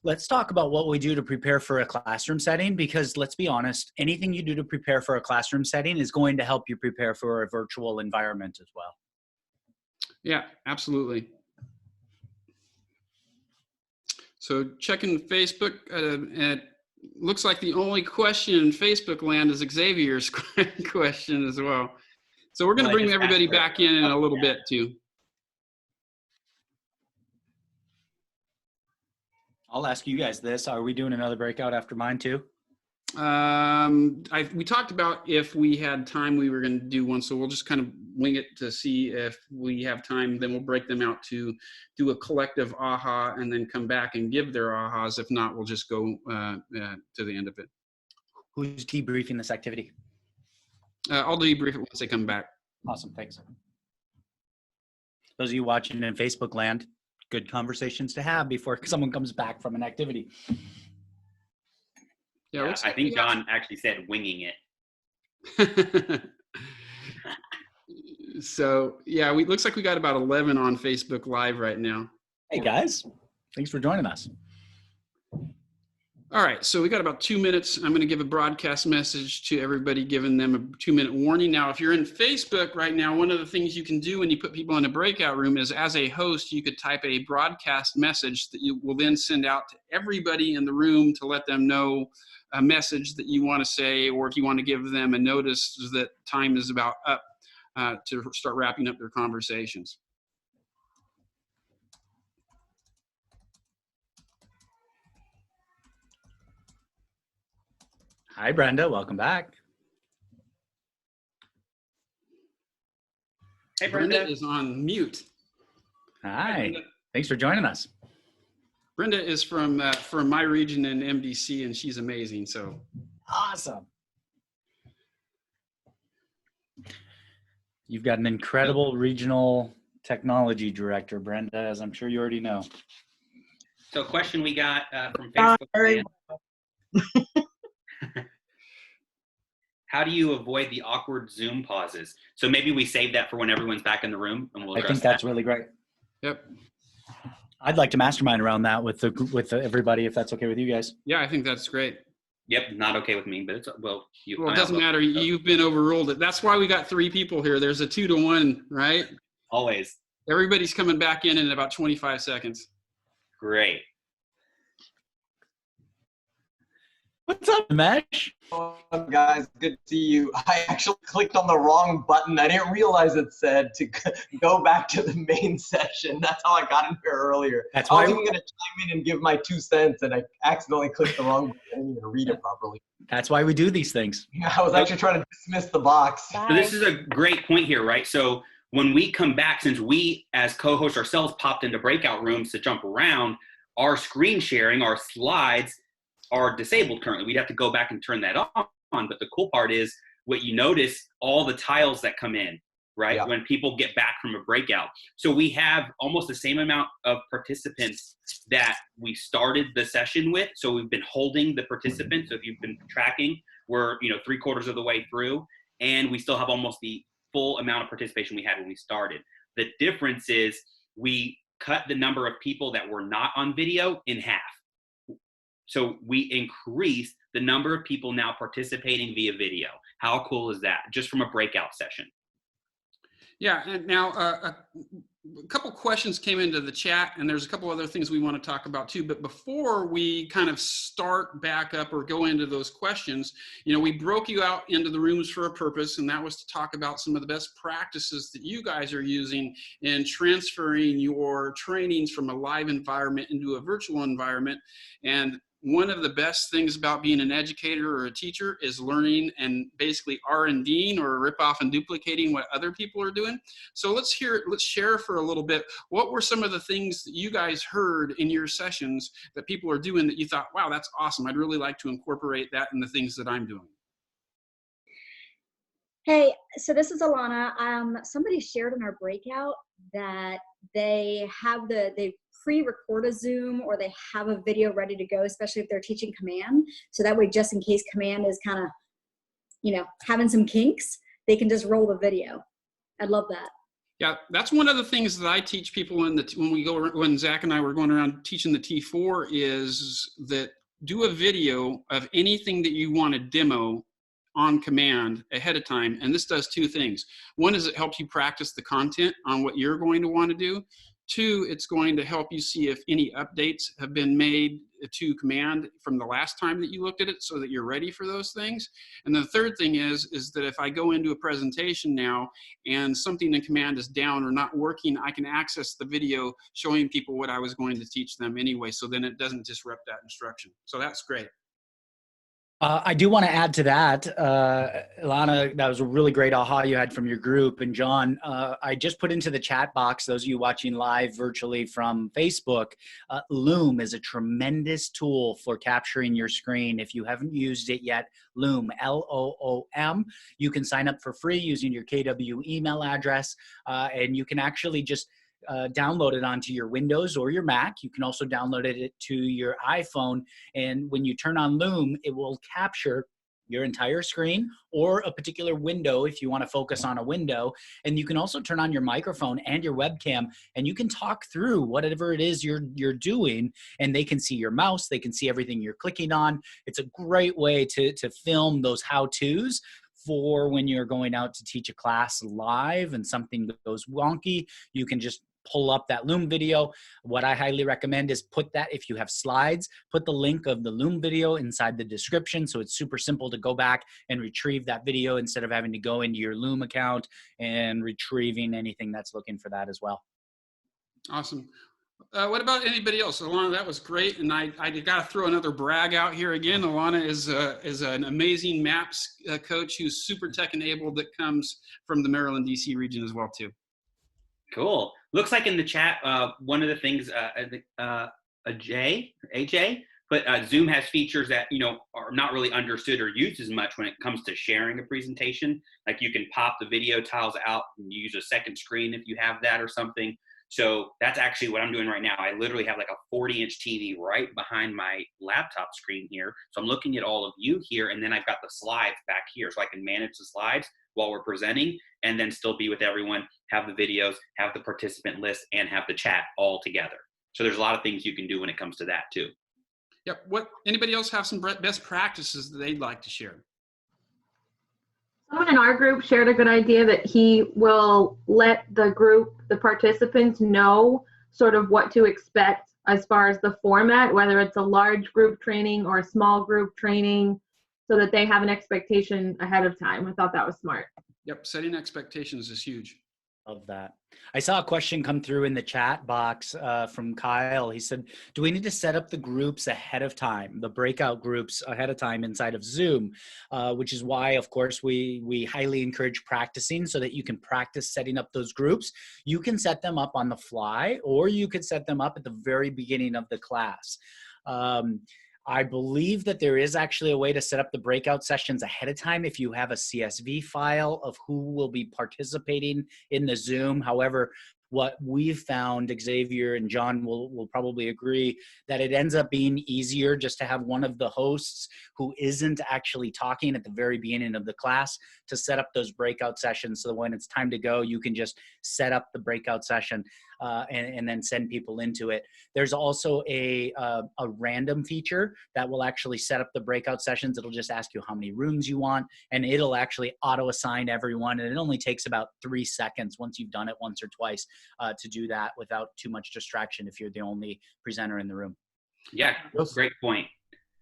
let's talk about what we do to prepare for a classroom setting, because let's be honest, anything you do to prepare for a classroom setting is going to help you prepare for a virtual environment as well. Yeah, absolutely. So checking Facebook, it looks like the only question in Facebook land is Xavier's question as well. So we're going to bring everybody back in a little bit too. I'll ask you guys this. Are we doing another breakout after mine too? We talked about if we had time, we were going to do one. So we'll just kind of wing it to see if we have time. Then we'll break them out to do a collective aha and then come back and give their ahas. If not, we'll just go to the end of it. Who's debriefing this activity? I'll debrief it once they come back. Awesome. Thanks. Those of you watching in Facebook land, good conversations to have before someone comes back from an activity. Yeah, I think John actually said winging it. So yeah, looks like we got about 11 on Facebook Live right now. Hey guys, thanks for joining us. All right, so we got about 2 minutes. I'm going to give a broadcast message to everybody, giving them a 2-minute warning. Now, if you're in Facebook right now, one of the things you can do when you put people in a breakout room is, as a host, you could type a broadcast message that you will then send out to everybody in the room to let them know a message that you want to say, or if you want to give them a notice that time is about up to start wrapping up their conversations. Hi, Brenda. Welcome back. Hey, Brenda is on mute. Hi. Thanks for joining us. Brenda is from my region in MDC, and she's amazing. So awesome. You've got an incredible regional technology director, Brenda, as I'm sure you already know. So a question we got from Facebook. How do you avoid the awkward Zoom pauses? So maybe we save that for when everyone's back in the room, and we'll address I think that's really great. Yep. I'd like to mastermind around that with everybody, if that's okay with you guys. Yeah, I think that's great. Yep, not okay with me, but it's well, it doesn't matter. You've been overruled. That's why we got 3 people here. There's a 2-to-1, right? Always. Everybody's coming back in about 25 seconds. Great. What's up, Mesh? What's up, guys? Good to see you. I actually clicked on the wrong button. I didn't realize it said to go back to the main session. That's how I got in here earlier. That's I why was even going to chime in and give my 2 cents, and I accidentally clicked the wrong button. I didn't even read it properly. That's why we do these things. Yeah, I was actually trying to dismiss the box. So this is a great point here, right? So when we come back, since we as co-hosts ourselves popped into breakout rooms to jump around, our screen sharing, our slides are disabled currently. We'd have to go back and turn that on. But the cool part is what you notice, all the tiles that come in, right? Yeah. When people get back from a breakout. So we have almost the same amount of participants that we started the session with. So we've been holding the participants. So if you've been tracking, we're 3/4 of the way through, and we still have almost the full amount of participation we had when we started. The difference is we cut the number of people that were not on video in half. So we increased the number of people now participating via video. How cool is that? Just from a breakout session. Yeah, and now a couple questions came into the chat, and there's a couple other things we want to talk about too. But before we kind of start back up or go into those questions, we broke you out into the rooms for a purpose, and that was to talk about some of the best practices that you guys are using in transferring your trainings from a live environment into a virtual environment. And one of the best things about being an educator or a teacher is learning and basically R&Ding or rip off and duplicating what other people are doing. So let's share for a little bit. What were some of the things that you guys heard in your sessions that people are doing that you thought, wow, that's awesome. I'd really like to incorporate that in the things that I'm doing. Hey, so this is Alana. Somebody shared in our breakout that they pre-record a Zoom or they have a video ready to go, especially if they're teaching command. So that way, just in case command is kind of, having some kinks, they can just roll the video. I love that. Yeah, that's one of the things that I teach people when Zach and I were going around teaching the T4 is that do a video of anything that you want to demo on command ahead of time. And this does two things. One is it helps you practice the content on what you're going to want to do. Two, it's going to help you see if any updates have been made to command from the last time that you looked at it so that you're ready for those things. And the third thing is that if I go into a presentation now and something in command is down or not working, I can access the video showing people what I was going to teach them anyway, so then it doesn't disrupt that instruction. So that's great. I do want to add to that, Ilana, that was a really great aha you had from your group. And John, I just put into the chat box, those of you watching live virtually from Facebook, Loom is a tremendous tool for capturing your screen. If you haven't used it yet, Loom, L-O-O-M. You can sign up for free using your KW email address, and you can actually just download it onto your Windows or your Mac. You can also download it to your iPhone. And when you turn on Loom, it will capture your entire screen or a particular window if you want to focus on a window. And you can also turn on your microphone and your webcam, and you can talk through whatever it is you're doing, and they can see your mouse. They can see everything you're clicking on. It's a great way to film those how-tos for when you're going out to teach a class live and something goes wonky. You can just pull up that Loom video. What I highly recommend is put that, if you have slides, put the link of the Loom video inside the description, so it's super simple to go back and retrieve that video instead of having to go into your Loom account and retrieving anything that's looking for that as well. Awesome. What about anybody else? Alana, that was great. And I got to throw another brag out here again. Alana is an amazing MAPS coach who's super tech enabled that comes from the Maryland, DC region as well too. Cool. Looks like in the chat, one of the things, AJ, but Zoom has features that, are not really understood or used as much when it comes to sharing a presentation. Like you can pop the video tiles out and use a second screen if you have that or something. So that's actually what I'm doing right now. I literally have like a 40-inch TV right behind my laptop screen here. So I'm looking at all of you here, and then I've got the slides back here so I can manage the slides while we're presenting and then still be with everyone, have the videos, have the participant list, and have the chat all together. So there's a lot of things you can do when it comes to that too. Yep. Anybody else have some best practices that they'd like to share? Someone in our group shared a good idea that he will let the participants know sort of what to expect as far as the format, whether it's a large group training or a small group training, so that they have an expectation ahead of time. I thought that was smart. Yep, setting expectations is huge. Love that. I saw a question come through in the chat box from Kyle. He said, do we need to set up the groups ahead of time, the breakout groups ahead of time inside of Zoom? Which is why, of course, we highly encourage practicing so that you can practice setting up those groups. You can set them up on the fly, or you could set them up at the very beginning of the class. I believe that there is actually a way to set up the breakout sessions ahead of time if you have a CSV file of who will be participating in the Zoom. However, what we've found, Xavier and John will probably agree, that it ends up being easier just to have one of the hosts who isn't actually talking at the very beginning of the class to set up those breakout sessions, so that when it's time to go, you can just set up the breakout session and then send people into it. There's also a random feature that will actually set up the breakout sessions. It'll just ask you how many rooms you want, and it'll actually auto-assign everyone, and it only takes about 3 seconds once you've done it once or twice to do that without too much distraction if you're the only presenter in the room. Yeah, great point.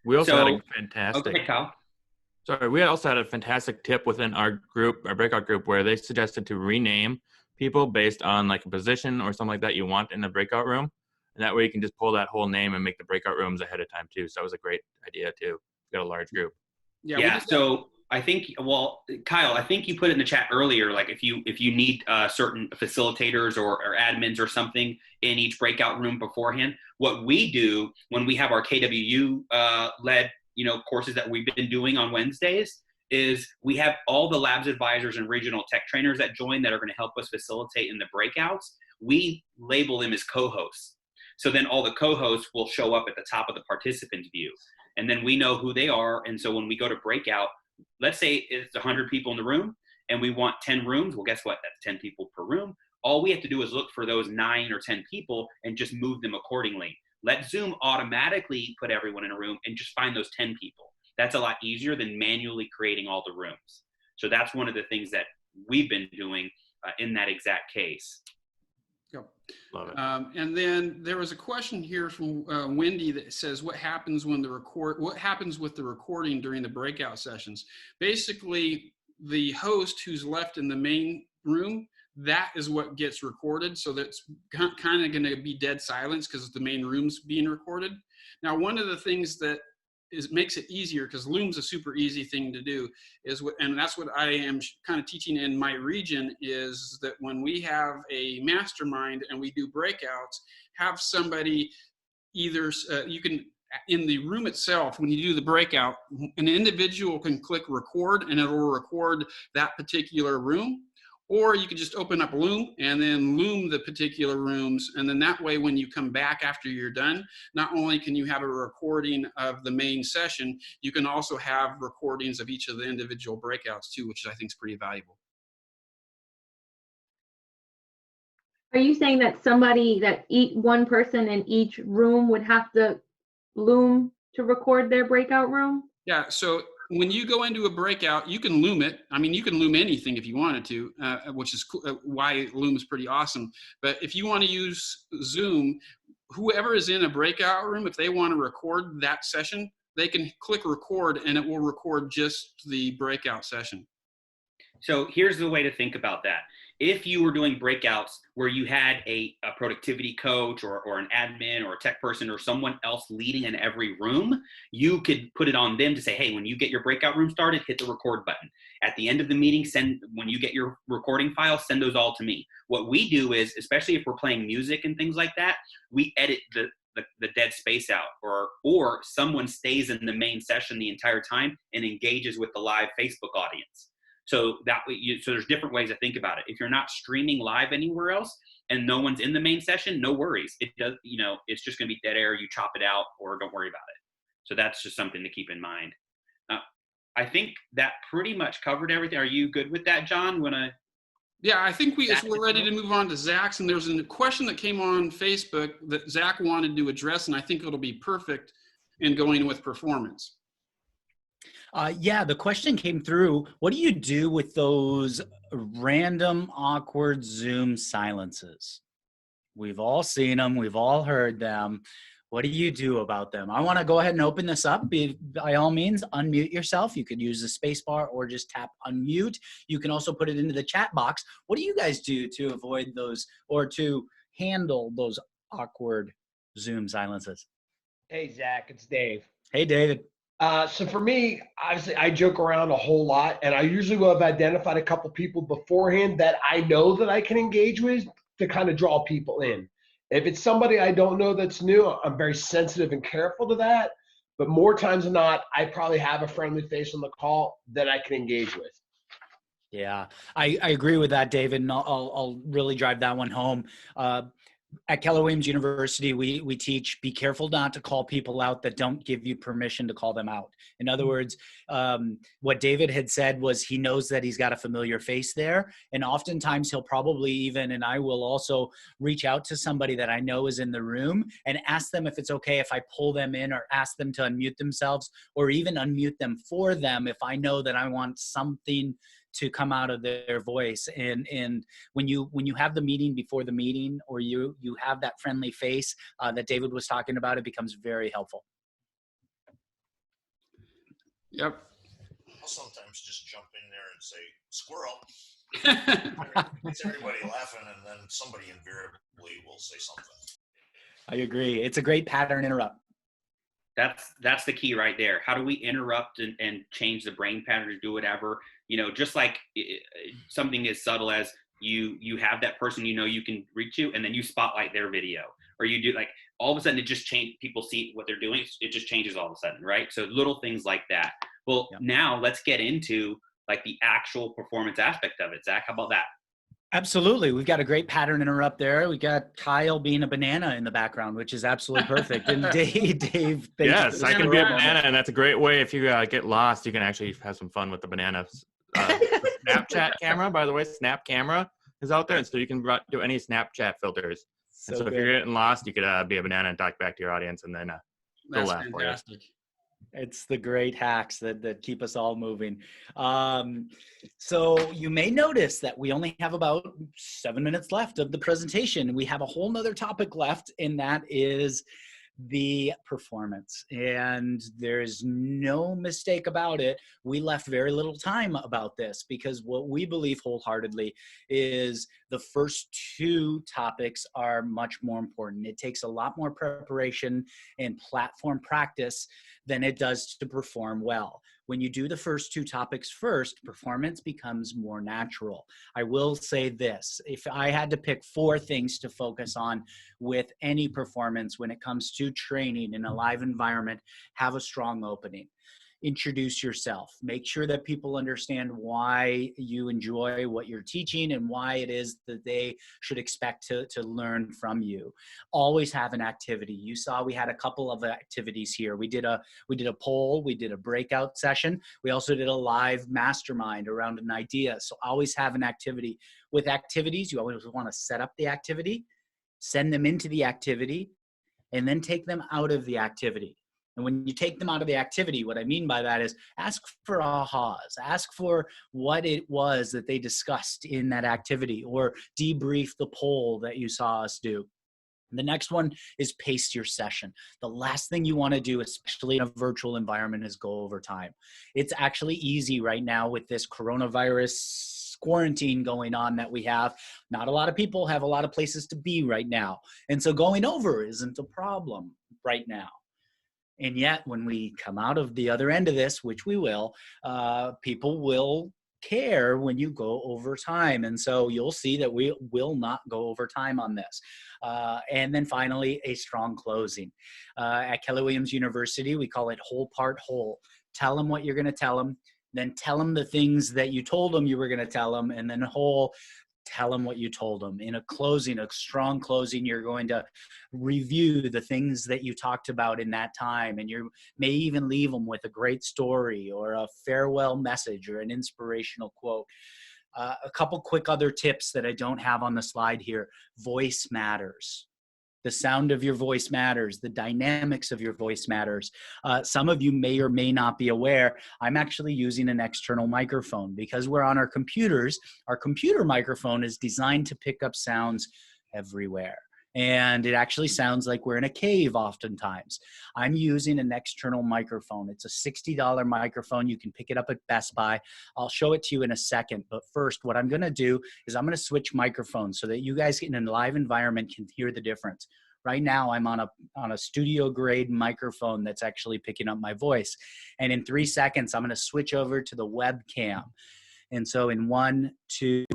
We also had a fantastic. Okay, Kyle. Sorry, we also had a fantastic tip within our group, our breakout group, where they suggested to rename people based on like a position or something like that you want in the breakout room, and that way you can just pull that whole name and make the breakout rooms ahead of time too. So that was a great idea too. Got a large group. Yeah. So I think, well, Kyle, I think you put it in the chat earlier, like if you need certain facilitators or admins or something in each breakout room beforehand, what we do when we have our KWU led, courses that we've been doing on Wednesdays is we have all the labs advisors and regional tech trainers that join that are going to help us facilitate in the breakouts. We label them as co-hosts. So then all the co-hosts will show up at the top of the participants view. And then we know who they are. And so when we go to breakout, let's say it's 100 people in the room and we want 10 rooms. Well, guess what? That's 10 people per room. All we have to do is look for those 9 or 10 people and just move them accordingly. Let Zoom automatically put everyone in a room and just find those 10 people. That's a lot easier than manually creating all the rooms. So that's one of the things that we've been doing in that exact case. Yep. Love it. And then there was a question here from Wendy that says, what happens with the recording during the breakout sessions? Basically, the host who's left in the main room, that is what gets recorded. So that's kind of going to be dead silence because the main room's being recorded. Now, one of the things that makes it easier, because Loom's a super easy thing to do, and that's what I am kind of teaching in my region, is that when we have a mastermind and we do breakouts, have somebody either, you can, in the room itself, when you do the breakout, an individual can click record and it will record that particular room. Or you can just open up Loom and then Loom the particular rooms. And then that way, when you come back after you're done, not only can you have a recording of the main session, you can also have recordings of each of the individual breakouts too, which I think is pretty valuable. Are you saying that one person in each room would have to Loom to record their breakout room? Yeah, so when you go into a breakout, you can Loom it. I mean, you can Loom anything if you wanted to, which is why Loom is pretty awesome. But if you want to use Zoom, whoever is in a breakout room, if they want to record that session, they can click record and it will record just the breakout session. So here's the way to think about that. If you were doing breakouts where you had a productivity coach or an admin or a tech person or someone else leading in every room, you could put it on them to say, hey, when you get your breakout room started, hit the record button. At the end of the meeting, when you get your recording file, send those all to me. What we do is, especially if we're playing music and things like that, we edit the dead space out, or someone stays in the main session the entire time and engages with the live Facebook audience. So so there's different ways to think about it. If you're not streaming live anywhere else and no one's in the main session, no worries. It does, it's just going to be dead air. You chop it out or don't worry about it. So that's just something to keep in mind. I think that pretty much covered everything. Are you good with that, John? Yeah, I think we're ready to move on to Zach's. And there's a question that came on Facebook that Zach wanted to address, and I think it'll be perfect in going with performance. Yeah, the question came through. What do you do with those random, awkward Zoom silences? We've all seen them. We've all heard them. What do you do about them? I want to go ahead and open this up. By all means, unmute yourself. You could use the space bar or just tap unmute. You can also put it into the chat box. What do you guys do to avoid those or to handle those awkward Zoom silences? Hey, Zach, it's Dave. Hey, David. So for me, obviously, I joke around a whole lot, and I usually will have identified a couple people beforehand that I know that I can engage with to kind of draw people in. If it's somebody I don't know that's new, I'm very sensitive and careful to that. But more times than not, I probably have a friendly face on the call that I can engage with. Yeah, I agree with that, David, and I'll really drive that one home. At Keller Williams University, we teach, be careful not to call people out that don't give you permission to call them out. In other words, what David had said was he knows that he's got a familiar face there. And oftentimes he'll probably even, and I will also reach out to somebody that I know is in the room and ask them if it's okay if I pull them in or ask them to unmute themselves or even unmute them for them if I know that I want something to come out of their voice. And when you have the meeting before the meeting, or you have that friendly face that David was talking about, it becomes very helpful. Yep. I'll sometimes just jump in there and say, squirrel. It's everybody laughing, and then somebody invariably will say something. I agree. It's a great pattern interrupt. That's the key right there. How do we interrupt and change the brain pattern to do whatever? You know, just like something as subtle as you have that person you can reach you, and then you spotlight their video, or you do, like, all of a sudden it just change. People see what they're doing. It just changes all of a sudden, right? So little things like that. Well, Now let's get into like the actual performance aspect of it. Zach, how about that? Absolutely. We've got a great pattern interrupt there. We got Kyle being a banana in the background, which is absolutely perfect. And Dave. Yes, I can be a banana, and that's a great way. If you get lost, you can actually have some fun with the banana. Snapchat camera, by the way, Snap camera is out there, and so you can do any Snapchat filters. So if you're getting lost, you could be a banana and talk back to your audience, and then that's fantastic. It's the great hacks that keep us all moving. So you may notice that we only have about 7 minutes left of the presentation. We have a whole nother topic left, and that is the performance. And there's no mistake about it. We left very little time about this because what we believe wholeheartedly is the first two topics are much more important. It takes a lot more preparation and platform practice than it does to perform well. When you do the first two topics first, performance becomes more natural. I will say this, if I had to pick 4 things to focus on with any performance when it comes to training in a live environment, have a strong opening. Introduce yourself. Make sure that people understand why you enjoy what you're teaching and why it is that they should expect to learn from you. Always have an activity. You saw we had a couple of activities here. We did a poll, we did a breakout session. We also did a live mastermind around an idea. So always have an activity. With activities, you always want to set up the activity, send them into the activity, and then take them out of the activity. And when you take them out of the activity, what I mean by that is ask for ahas, ask for what it was that they discussed in that activity, or debrief the poll that you saw us do. The next one is pace your session. The last thing you want to do, especially in a virtual environment, is go over time. It's actually easy right now with this coronavirus quarantine going on that we have. Not a lot of people have a lot of places to be right now. And so going over isn't a problem right now. And yet when we come out of the other end of this, which we will, people will care when you go over time. And so you'll see that we will not go over time on this. And then finally, a strong closing. At Keller Williams University, we call it whole part whole. Tell them what you're going to tell them, then tell them the things that you told them you were going to tell them, and then whole, tell them what you told them. In a closing, a strong closing, you're going to review the things that you talked about in that time, and you may even leave them with a great story or a farewell message or an inspirational quote. A couple quick other tips that I don't have on the slide here. Voice matters. The sound of your voice matters. The dynamics of your voice matters. Some of you may or may not be aware, I'm actually using an external microphone because we're on our computers. Our computer microphone is designed to pick up sounds everywhere. And it actually sounds like we're in a cave oftentimes. I'm using an external microphone. It's a $60 microphone. You can pick it up at Best Buy. I'll show it to you in a second. But first, what I'm going to do is I'm going to switch microphones so that you guys in a live environment can hear the difference. Right now, I'm on a studio grade microphone that's actually picking up my voice. And in 3 seconds, I'm going to switch over to the webcam. And so in 1, 2,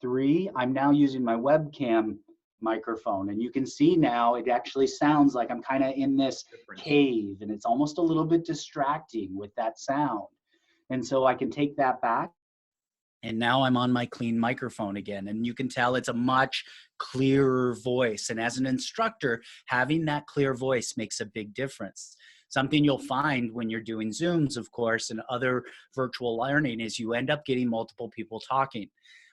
3, I'm now using my webcam microphone. And you can see now it actually sounds like I'm kind of in this cave, and it's almost a little bit distracting with that sound. And so I can take that back, and now I'm on my clean microphone again. And you can tell it's a much clearer voice. And as an instructor, having that clear voice makes a big difference. Something you'll find when you're doing Zooms, of course, and other virtual learning is you end up getting multiple people talking.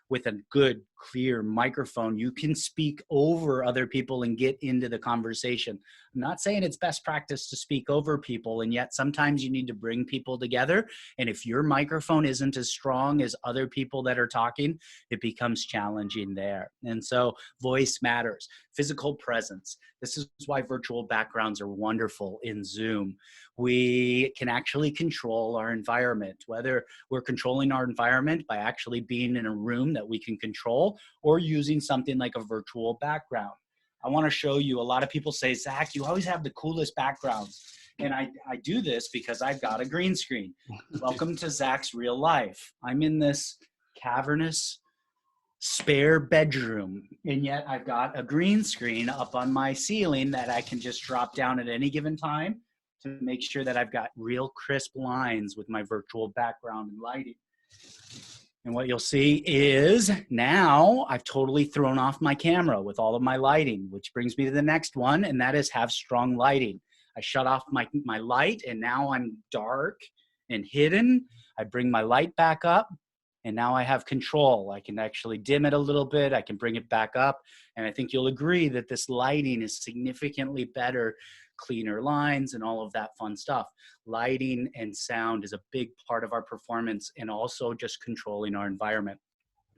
With a good, clear microphone, you can speak over other people and get into the conversation. I'm not saying it's best practice to speak over people, and yet sometimes you need to bring people together. And if your microphone isn't as strong as other people that are talking, it becomes challenging there. And so voice matters. Physical presence. This is why virtual backgrounds are wonderful in Zoom. We can actually control our environment, whether we're controlling our environment by actually being in a room that we can control or using something like a virtual background. I want to show you, a lot of people say, Zach, you always have the coolest backgrounds. And I do this because I've got a green screen. Welcome to Zach's real life. I'm in this cavernous spare bedroom, and yet I've got a green screen up on my ceiling that I can just drop down at any given time to make sure that I've got real crisp lines with my virtual background and lighting. And what you'll see is now I've totally thrown off my camera with all of my lighting, which brings me to the next one, and that is have strong lighting. I shut off my light, and now I'm dark and hidden. I bring my light back up, and now I have control. I can actually dim it a little bit. I can bring it back up. And I think you'll agree that this lighting is significantly better, cleaner lines and all of that fun stuff. Lighting and sound is a big part of our performance, and also just controlling our environment.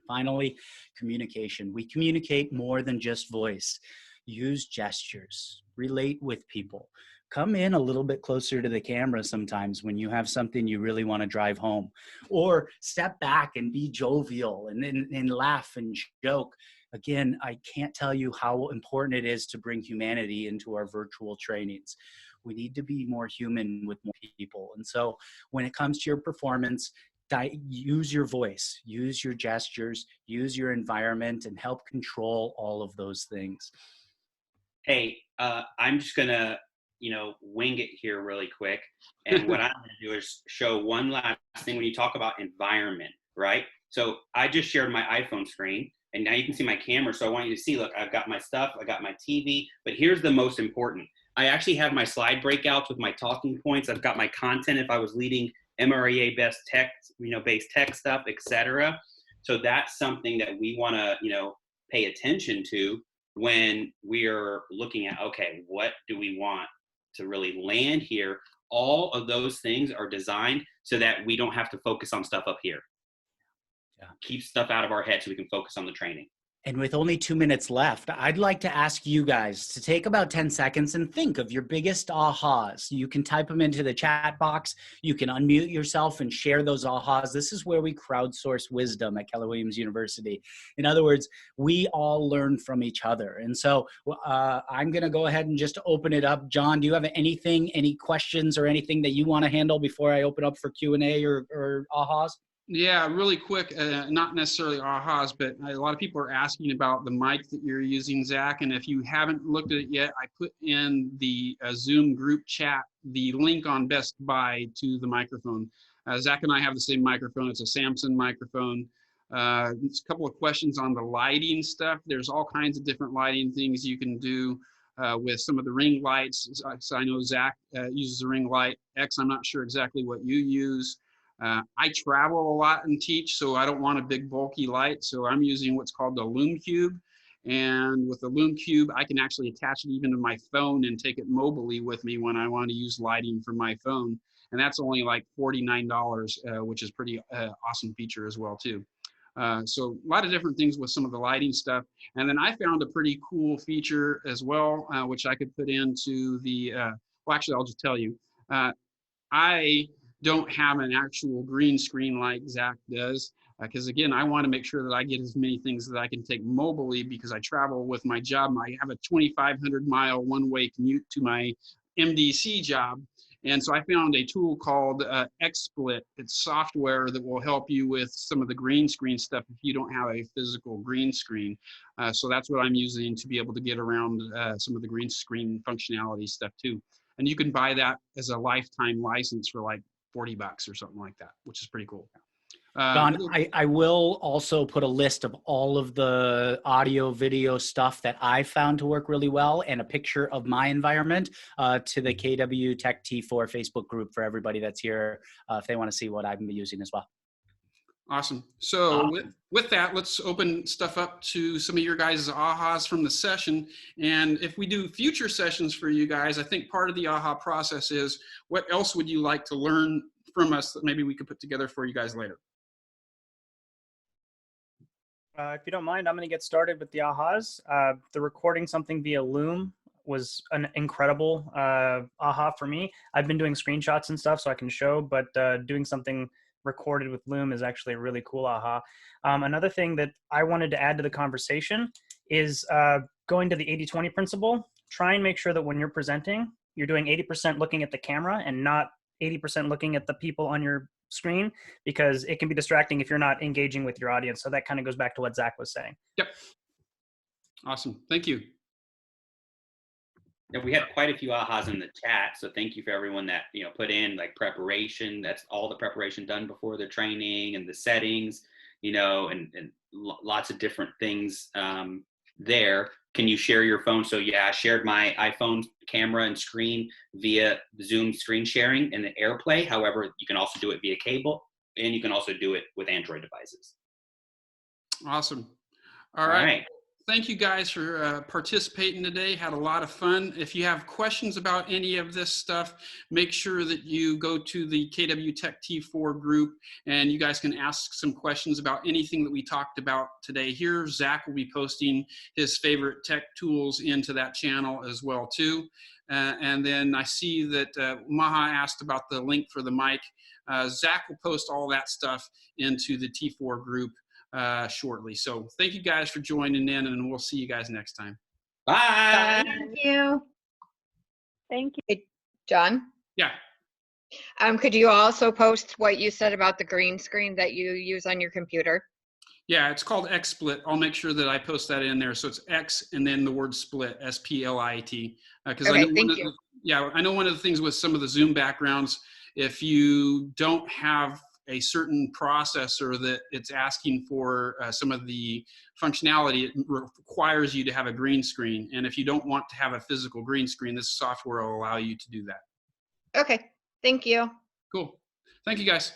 Finally, communication. We communicate more than just voice. Use gestures, relate with people. Come in a little bit closer to the camera sometimes when you have something you really want to drive home, or step back and be jovial and laugh and joke. Again, I can't tell you how important it is to bring humanity into our virtual trainings. We need to be more human with more people. And so when it comes to your performance, use your voice, use your gestures, use your environment, and help control all of those things. Hey, I'm just gonna, wing it here really quick. And what I'm gonna do is show one last thing when you talk about environment, right? So I just shared my iPhone screen, and now you can see my camera. So I want you to see, look, I've got my stuff, I got my TV, but here's the most important. I actually have my slide breakouts with my talking points. I've got my content if I was leading MREA based tech stuff, etc. So that's something that we want to, pay attention to when we're looking at, okay, what do we want to really land here? All of those things are designed so that we don't have to focus on stuff up here. Yeah. Keep stuff out of our head so we can focus on the training. And with only 2 minutes left, I'd like to ask you guys to take about 10 seconds and think of your biggest ahas. You can type them into the chat box. You can unmute yourself and share those ahas. This is where we crowdsource wisdom at Keller Williams University. In other words, we all learn from each other. And so I'm going to go ahead and just open it up. John, do you have anything, any questions or anything that you want to handle before I open up for Q&A or ahas? Yeah, really quick, not necessarily ahas, but a lot of people are asking about the mic that you're using, Zach. And if you haven't looked at it yet, I put in the Zoom group chat the link on Best Buy to the microphone. Zach and I have the same microphone. It's a Samson microphone. It's a couple of questions on the lighting stuff. There's all kinds of different lighting things you can do with some of the ring lights. So I know Zach uses a ring light. X, I'm not sure exactly what you use. I travel a lot and teach, so I don't want a big bulky light. So I'm using what's called the Lume Cube. And with the Lume Cube, I can actually attach it even to my phone and take it mobily with me when I want to use lighting for my phone. And that's only like $49, which is pretty awesome feature as well too. So a lot of different things with some of the lighting stuff. And then I found a pretty cool feature as well, which I could put into the, well, actually, I'll just tell you. I don't have an actual green screen like Zach does, because again, I want to make sure that I get as many things that I can take mobily because I travel with my job. I have a 2,500 mile one-way commute to my MDC job, And so I found a tool called XSplit. It's software that will help you with some of the green screen stuff if you don't have a physical green screen. So that's what I'm using to be able to get around some of the green screen functionality stuff too. And you can buy that as a lifetime license for like $40 or something like that, which is pretty cool. Don, I will also put a list of all of the audio, video stuff that I found to work really well and a picture of my environment to the KW Tech T4 Facebook group for everybody that's here if they want to see what I've been using as well. Awesome. So with that, let's open stuff up to some of your guys' ahas from the session. And if we do future sessions for you guys, I think part of the aha process is what else would you like to learn from us that maybe we could put together for you guys later? If you don't mind, I'm going to get started with the ahas. The recording something via Loom was an incredible aha for me. I've been doing screenshots and stuff so I can show, but doing something recorded with Loom is actually a really cool aha. Another thing that I wanted to add to the conversation is going to the 80-20 principle. Try and make sure that when you're presenting, you're doing 80% looking at the camera and not 80% looking at the people on your screen, because it can be distracting if you're not engaging with your audience. So that kind of goes back to what Zach was saying. Yep. Awesome. Thank you. Yeah, we had quite a few ahas in the chat, so thank you for everyone that put in like preparation. That's all the preparation done before the training and the settings, and lots of different things there. Can you share your phone? So yeah, I shared my iPhone camera and screen via Zoom screen sharing and the AirPlay. However, you can also do it via cable, and you can also do it with Android devices. Awesome. All right. Thank you guys for participating today. Had a lot of fun. If you have questions about any of this stuff, make sure that you go to the KW Tech T4 group and you guys can ask some questions about anything that we talked about today here. Zach will be posting his favorite tech tools into that channel as well too. And then I see that Maha asked about the link for the mic. Zach will post all that stuff into the T4 group shortly. So thank you guys for joining in, and we'll see you guys next time. Bye. Thank you. Thank you. Hey, John? Yeah. Could you also post what you said about the green screen that you use on your computer? Yeah, it's called XSplit. I'll make sure that I post that in there. So it's X and then the word split, S-P-L-I-T. Okay, thank you. I know one of the things with some of the Zoom backgrounds, if you don't have a certain processor that it's asking for some of the functionality, it requires you to have a green screen. And if you don't want to have a physical green screen, this software will allow you to do that. Okay, thank you. Cool. Thank you, guys.